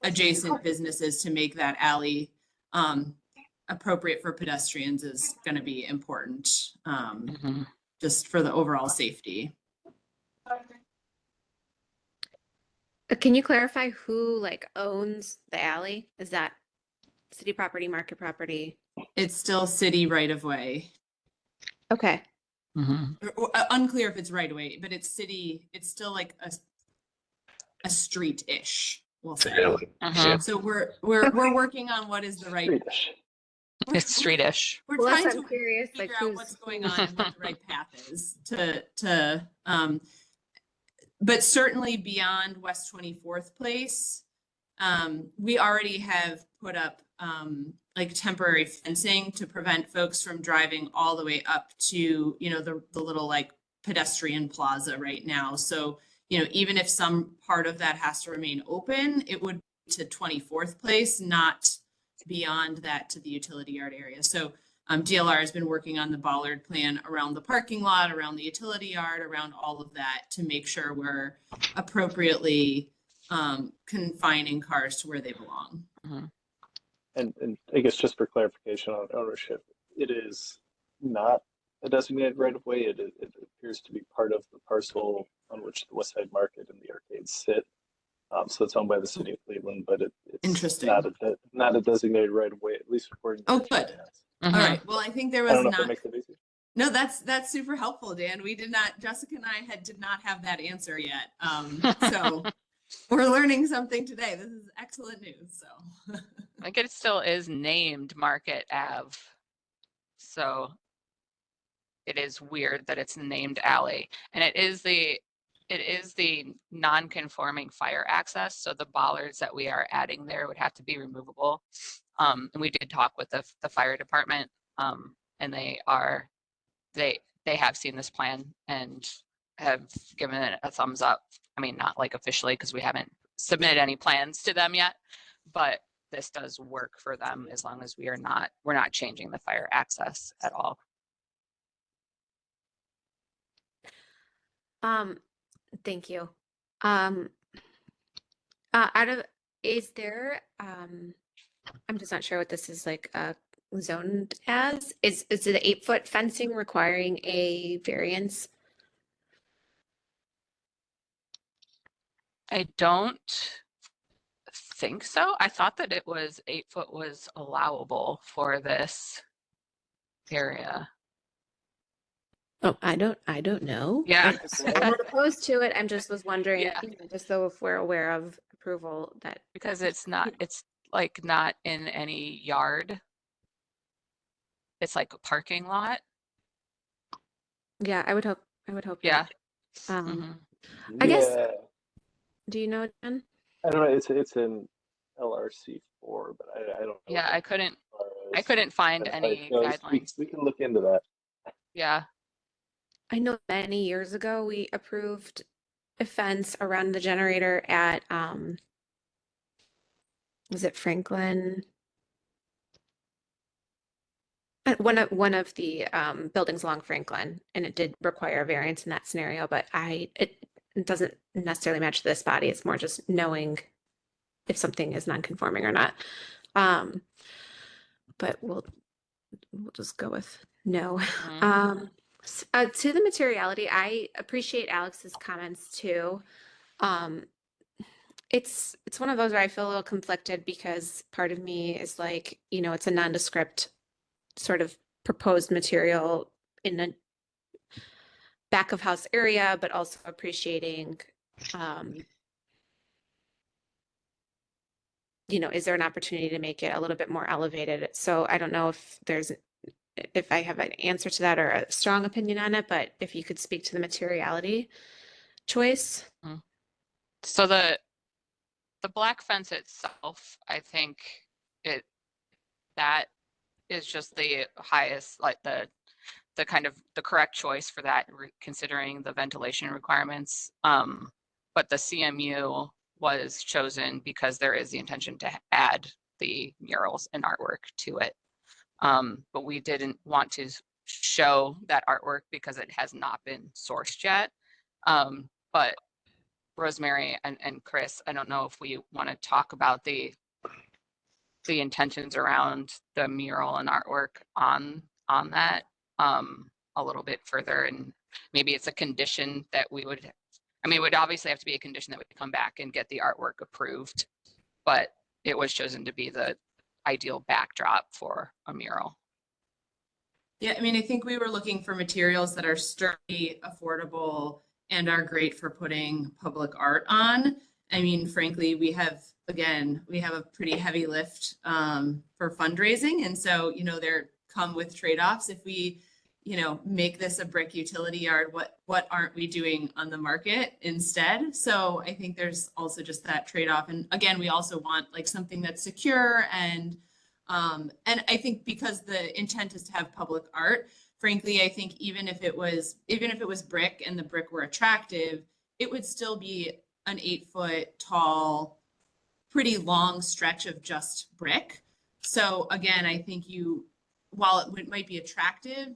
adjacent businesses to make that alley appropriate for pedestrians is going to be important just for the overall safety. Can you clarify who owns the alley? Is that city property, market property? It's still city right of way. Okay. Unclear if it's right of way, but it's city. It's still like a street-ish. We'll say. So we're working on what is the right. Street-ish. It's street-ish. We're Well, trying that's to I'm curious, figure out what's going on and what the right path is to but certainly beyond West 24th Place, we already have put up temporary fencing to prevent folks from driving all the way up to, the little pedestrian plaza right now. So, even if some part of that has to remain open, it would be to 24th Place, not beyond that to the utility yard area. So DLR has been working on the bollard plan around the parking lot, around the utility yard, around all of that to make sure we're appropriately confining cars to where they belong. And I guess just for clarification on ownership, it is not a designated right of way. It appears to be part of the parcel on which the West Side Market and the arcades sit. So it's owned by the city of Cleveland, but it's Interesting. not a designated right of way, at least according to Oh, the good. GIS. All right. Well, I think there I don't was know if that not. makes it easy. No, that's super helpful, Dan. We did not, Jessica and I did not have that answer yet. So we're learning something today. This is excellent news. So I think it still is named Market Ave. So it is weird that it's named alley, and it is the non-conforming fire access. So the bollards that we are adding there would have to be removable. And we did talk with the fire department, and they have seen this plan and have given it a thumbs up. I mean, not like officially because we haven't submitted any plans to them yet, but this does work for them as long as we're not changing the fire access at all. Thank you. Is there, I'm just not sure what this is like, zoned as, is it 8-foot fencing requiring a variance? I don't think so. I thought that it was 8 foot was allowable for this area. Oh, I don't know. Yeah. I'm not opposed to it. I'm just was wondering, Yeah. just so if we're aware of approval that. Because it's like not in any yard. It's like a parking lot. Yeah, I would hope Yeah. not. Mhm. I guess, Yeah, do you know, Jen? I don't know. It's in LRC4, but I don't know. Yeah, what I couldn't as far as find fence any height goes. guidelines. We can look into that. Yeah. I know many years ago we approved a fence around the generator at was it Franklin? At one of the buildings along Franklin, and it did require a variance in that scenario, but it doesn't necessarily match this body. It's more just knowing if something is non-conforming or not. But we'll just go with no. Mhm. To the materiality, I appreciate Alex's comments too. It's one of those where I feel a little conflicted because part of me is like, it's a nondescript sort of proposed material in a back of house area, but also appreciating, is there an opportunity to make it a little bit more elevated? So I don't know if I have an answer to that or a strong opinion on it, but if you could speak to the materiality choice. So the black fence itself, I think that is just the highest, like the kind of the correct choice for that, considering the ventilation requirements. But the CMU was chosen because there is the intention to add the murals and artwork to it. But we didn't want to show that artwork because it has not been sourced yet. But Rosemary and Chris, I don't know if we want to talk about the intentions around the mural and artwork on that a little bit further, and maybe it's a condition that it would obviously have to be a condition that would come back and get the artwork approved, but it was chosen to be the ideal backdrop for a mural. Yeah, I mean, I think we were looking for materials that are sturdy, affordable, and are great for putting public art on. I mean, frankly, we have a pretty heavy lift for fundraising. And so, there come with trade-offs. If we, make this a brick utility yard, what aren't we doing on the market instead? So I think there's also just that trade-off. And again, we also want like something that's secure and I think because the intent is to have public art, frankly, I think even if it was brick and the brick were attractive, it would still be an 8-foot tall, pretty long stretch of just brick. So again, I think while it might be attractive,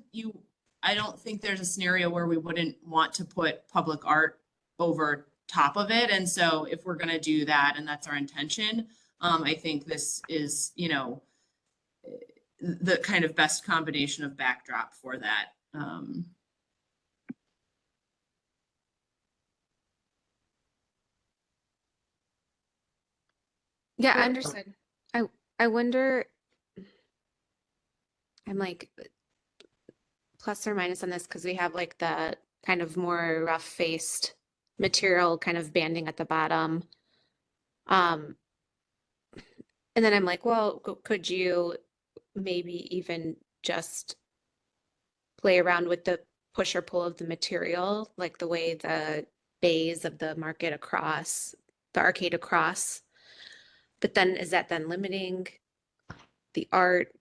I don't think there's a scenario where we wouldn't want to put public art over top of it. And so if we're going to do that, and that's our intention, I think this is, the kind of best combination of backdrop for that. Yeah, Well, understood. I wonder, I'm like plus or minus on this because we have like the kind of more rough faced material kind of banding at the bottom. And then I'm like, well, could you maybe even just play around with the push or pull of the material, like the way the bays of the market across, the arcade across? But then is that then limiting the art?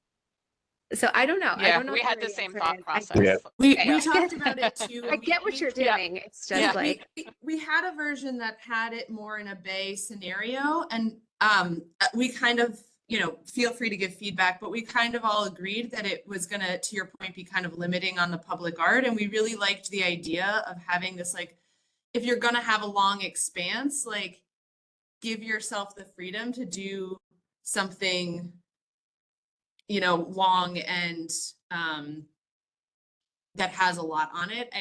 So I don't know. I Yeah, don't know we what had the right same answer thought is. process. Yeah. We Okay. talked about it too. I and get what you're yeah. doing. It's just Yeah. like, we had a version that had it more in a bay scenario, and we kind of, you know, feel free to give feedback, but we kind of all agreed that it was gonna, to your point, be kind of limiting on the public art. And we really liked the idea of having this, like, if you're gonna have a long expanse, like, give yourself the freedom to do something, you know, long and that has a lot on it.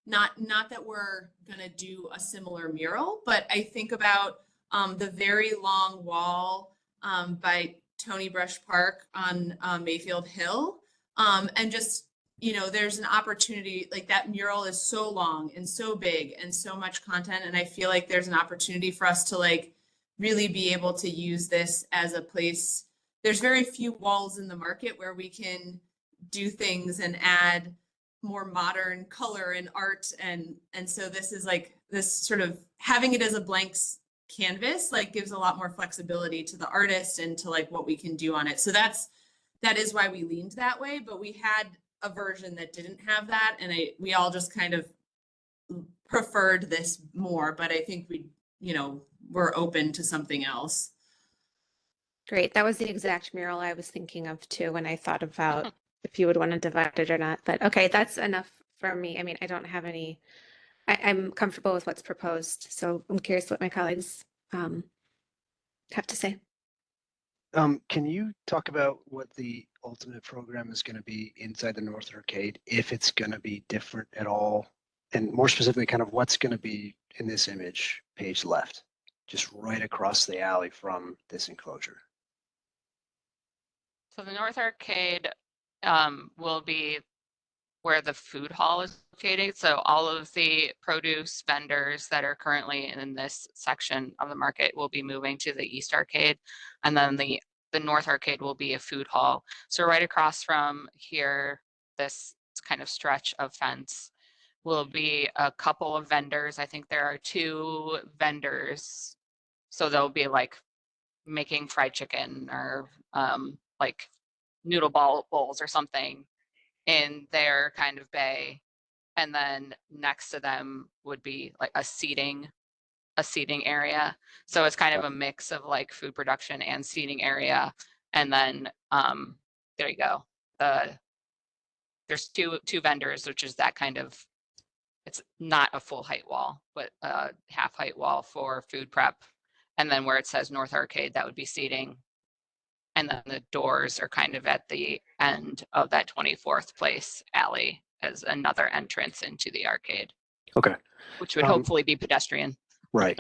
Not that we're gonna do a similar mural, but I think about the very long wall by Tony Brush Park on Mayfield Hill. And just, you know, there's an opportunity, like that mural is so long and so big and so much content. And I feel like there's an opportunity for us to like really be able to use this as a place. There's very few walls in the market where we can do things and add more modern color and art, and so this is like this sort of having it as a blank canvas like gives a lot more flexibility to the artist and to like what we can do on it. So that is why we leaned that way, but we had a version that didn't have that, and we all just kind of preferred this more, but I think we're open to something else. great. That was the exact mural I was thinking of too when I thought about if you would want to divide it or not. But okay, that's enough for me. I mean, I don't have any, I'm comfortable with what's proposed. So I'm curious what my colleagues have to say. Can you talk about what the ultimate program is going to be inside the North Arcade, if it's going to be different at all? And more specifically, kind of what's going to be in this image, page left, just right across the alley from this enclosure? So the North Arcade will be where the food hall is located. So all of the produce vendors that are currently in this section of the market will be moving to the East Arcade. And then the North Arcade will be a food hall. So right across from here, this kind of stretch of fence will be a couple of vendors. I think there are 2 vendors. So they'll be like making fried chicken or like noodle bowls or something in their kind of bay, and then next to them would be like a seating area. So it's kind of a mix of like food production and seating area. And then there you go. There's two vendors, which is that kind of, it's not a full height wall, but a half height wall for food prep. And then where it says North Arcade, that would be seating. And then the doors are kind of at the end of that 24th Place alley as another entrance into the arcade. Okay. Which would hopefully be pedestrian. Right.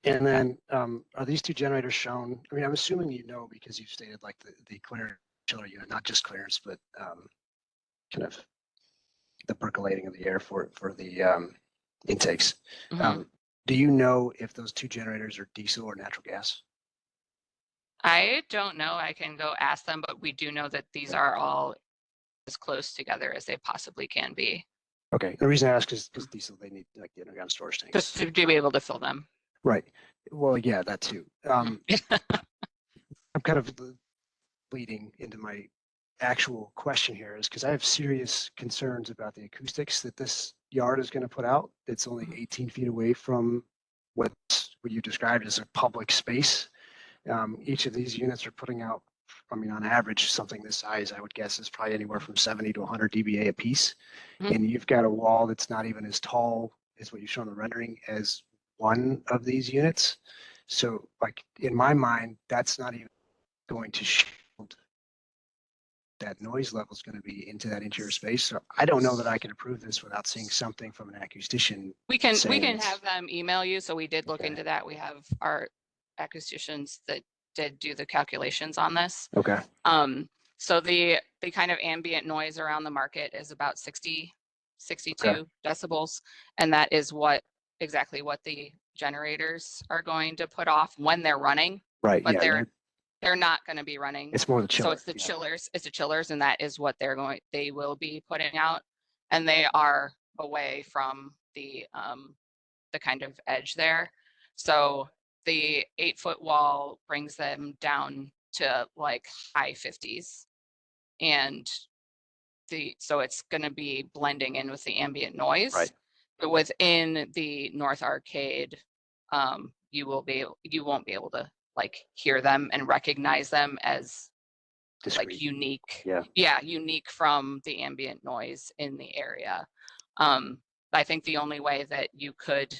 And then are these 2 generators shown? I mean, I'm assuming you know because you've stated like the clearance chiller unit, not just clearance, but kind of the percolating of the air for the intakes. Mm-hmm. Do you know if those 2 generators are diesel or natural gas? I don't know. I can go ask them, but we do know that these are all as close together as they possibly can be. Okay. The reason I ask is because diesel, they need like the underground storage tanks. Just to be able to fill them. Right. Well, yeah, that too. I'm kind of leading into my actual question here is because I have serious concerns about the acoustics that this yard is going to put out. It's only 18 feet away from what you described as a public space. Each of these units are putting out, I mean, on average, something this size, I would guess, is probably anywhere from 70 to 100 dBA a piece. Mm-hmm. And you've got a wall that's not even as tall as what you show in the rendering as one of these units. So, like, in my mind, that's not even going to shield that noise level is going to be into that interior space. So I don't know that I can approve this without seeing something from an acoustician. We can have them email you. So we did look into that. We have our acousticians that did do the calculations on this. Okay. So the kind of ambient noise around the market is about 62 decibels. And that is exactly what the generators are going to put off when they're running. Right. But Yeah. they're not going to be running. It's more the So chiller. it's the chillers. It's the chillers, and that is what they will be putting out. And they are away from the kind of edge there. So the 8-foot wall brings them down to like high 50s. And so it's going to be blending in with the ambient noise. Right. But within the North Arcade, you won't be able to like hear them and recognize them as Discrete. like unique. Yeah. Unique from the ambient noise in the area. I think the only way that you could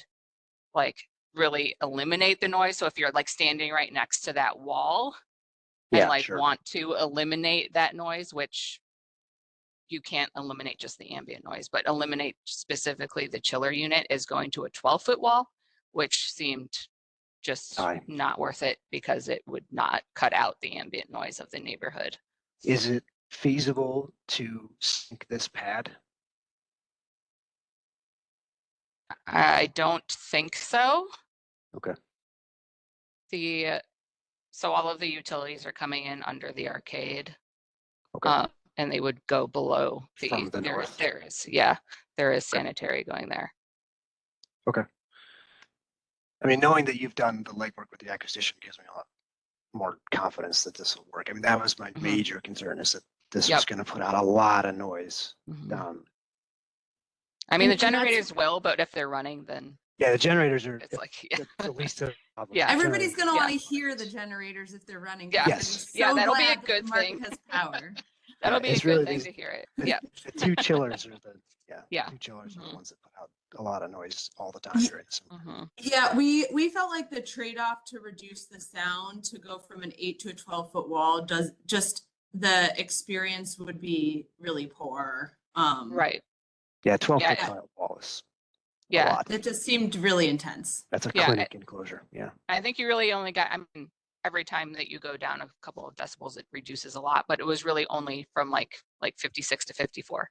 like really eliminate the noise, so if you're like standing right next to that wall and like want to eliminate that noise, which you can't eliminate just the ambient noise, but eliminate specifically the chiller unit, is going to a 12-foot wall, which seemed just not worth it because it would not cut out the ambient noise of the neighborhood. Is it feasible to sink this pad? I don't think so. Okay. So all of the utilities are coming in under the arcade. Okay. And they would go below From the north. There is sanitary going there. Okay. I mean, knowing that you've done the legwork with the acquisition gives me a lot more confidence that this will work. I mean, that was my major concern, is that this was going to put out a lot of noise. I mean, the generators will, but if they're running, then yeah, the generators are. It's like the least of the problem. Yeah. Everybody's going to want to hear the generators if they're running. Yeah. Yes. That'll be a glad that good the market thing. has power. That'll be a it's good really thing these- to hear it. The, Yeah. the two chillers are Yeah. two chillers are the ones that put out a lot of noise all the time during the summer. Yeah, we felt like the trade-off to reduce the sound to go from an 8 to a 12-foot wall does just the experience would be really poor. Right. Yeah, 12-foot Yeah. tile wall is a Yeah. lot. It just seemed really intense. That's a Yeah. clinic enclosure. Yeah. I think you really only got, I mean, every time that you go down a couple of decibels, it reduces a lot, but it was really only from like 56 to 54.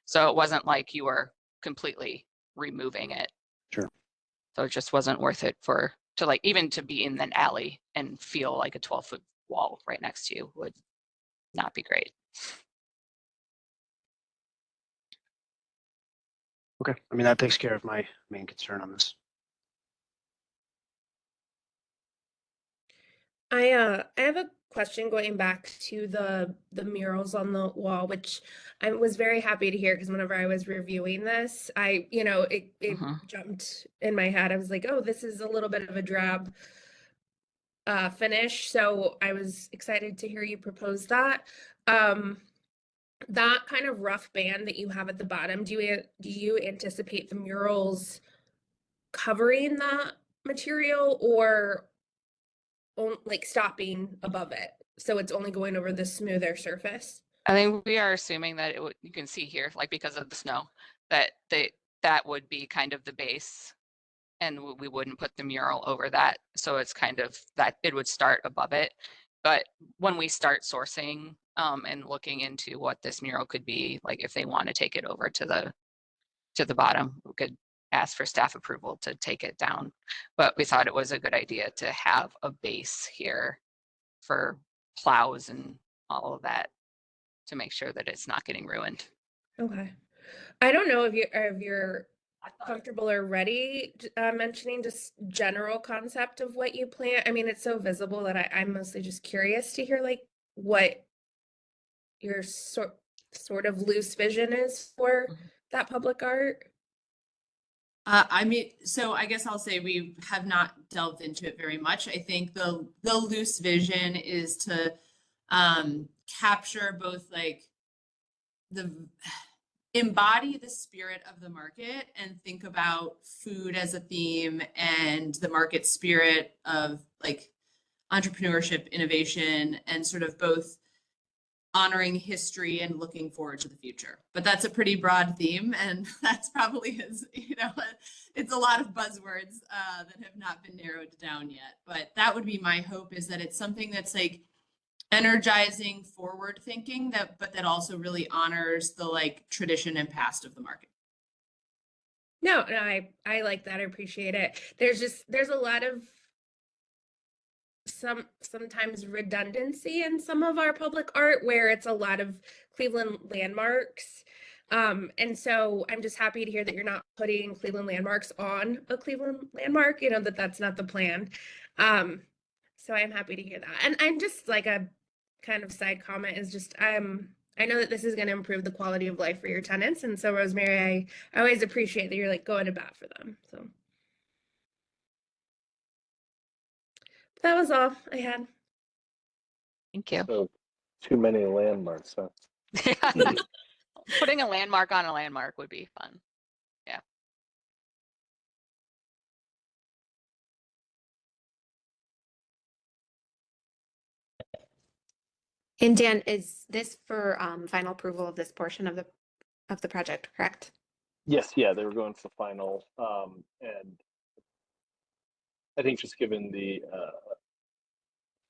So it wasn't like you were completely removing it. Sure. So it just wasn't worth it to like, even to be in an alley and feel like a 12-foot wall right next to you would not be great. Okay. I mean, that takes care of my main concern on this. I have a question going back to the murals on the wall, which I was very happy to hear, because whenever I was reviewing this, it jumped in my head. I was like, oh, this is a little bit of a drab finish. So I was excited to hear you propose that. That kind of rough band that you have at the bottom, do you anticipate the murals covering that material, or like stopping above it, so it's only going over the smoother surface? I think we are assuming that it would, you can see here, like because of the snow, that that would be kind of the base, and we wouldn't put the mural over that. So it's kind of that it would start above it. But when we start sourcing and looking into what this mural could be, like if they want to take it over to the bottom, we could ask for staff approval to take it down. But we thought it was a good idea to have a base here for plows and all of that to make sure that it's not getting ruined. Okay. I don't know if you're comfortable or ready mentioning just general concept of what you plan. I mean, it's so visible that I'm mostly just curious to hear like what your sort of loose vision is for that public art. I mean, so I guess I'll say we have not delved into it very much. I think the loose vision is to capture both like embody the spirit of the market and think about food as a theme and the market spirit of like entrepreneurship, innovation, and sort of both honoring history and looking forward to the future. But that's a pretty broad theme, and that's probably is, you know, it's a lot of buzzwords that have not been narrowed down yet. But that would be my hope, is that it's something that's like energizing, forward thinking, but that also really honors the like tradition and past of the market. No, I like that. I appreciate it. There's a lot of sometimes redundancy in some of our public art where it's a lot of Cleveland landmarks. And so I'm just happy to hear that you're not putting Cleveland landmarks on a Cleveland landmark, you know, that's not the plan. So I'm happy to hear that. And I'm just like a kind of side comment is just, I know that this is going to improve the quality of life for your tenants. And so Rosemary, I always appreciate that you're like going to bat for them. So that was all I had. Thank you. So too many landmarks, huh? Putting a landmark on a landmark would be fun. Yeah. And Dan, is this for final approval of this portion of the project, correct? Yes, yeah, they were going for final, and I think just given the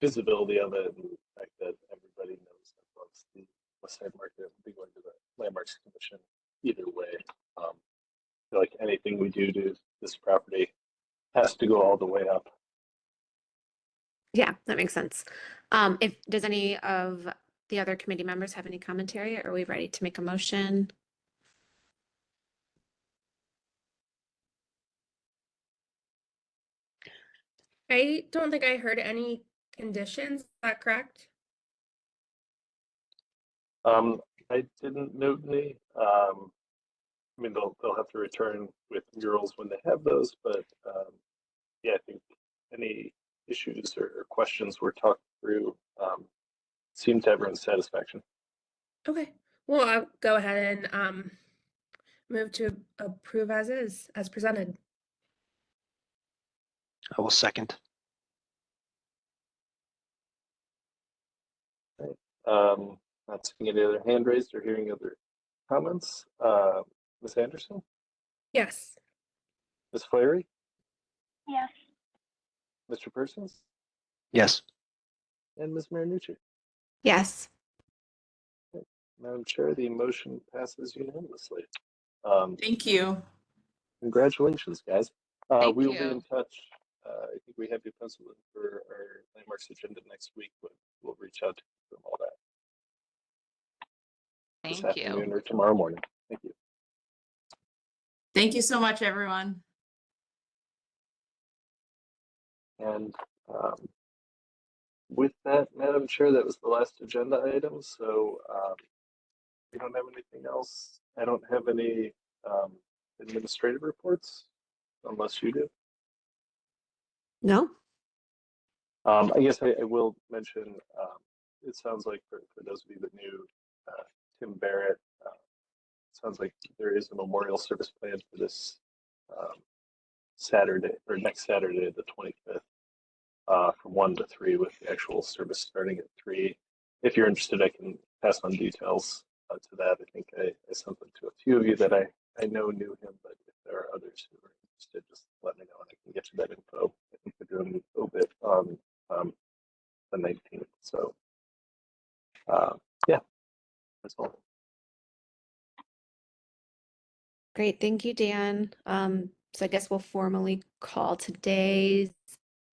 visibility of it and the fact that everybody knows that loves the West Side Market, will be going to the Landmarks Commission either way. I feel like anything we do to this property has to go all the way up. Yeah, that makes sense. Does any of the other committee members have any commentary? Are we ready to make a motion? I don't think I heard any conditions. Is that correct? I didn't note any. I mean, they'll have to return with murals when they have those, but yeah, I think any issues or questions were talked through seemed to everyone's satisfaction. Okay. Well, I'll go ahead and move to approve as is, as presented. I will second. Not seeing any other hand raised or hearing other comments. Ms. Anderson, Yes. Ms. Flaherty, Yes. Mr. Persons, Yes. and Ms. Marinucci. Yes. Madam Chair, the motion passes unanimously. Thank you. Congratulations, guys. Thank We will be you. in touch. I think we have you penciled in for our landmarks agenda next week, but we'll reach out to them all that this Thank you. afternoon or tomorrow morning. Thank you. Thank you so much, everyone. And with that, Madam Chair, that was the last agenda item. So we don't have anything else. I don't have any administrative reports unless you do. No? I guess I will mention, it sounds like for those of you that knew Tim Barrett, sounds like there is a memorial service planned for this Saturday or next Saturday, the 25th, from 1 to 3 with the actual service starting at 3. If you're interested, I can pass on details to that. I think I sent them to a few of you that I know knew him, but if there are others who are interested, just let me know and I can get you that info. I think they're doing an obit on the 19th. So yeah, that's all. Great. Thank you, Dan. So I guess we'll formally call today's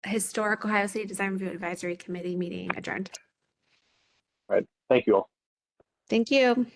Historic Ohio City Design Review Advisory Committee meeting adjourned. All right. Thank you all. Thank you.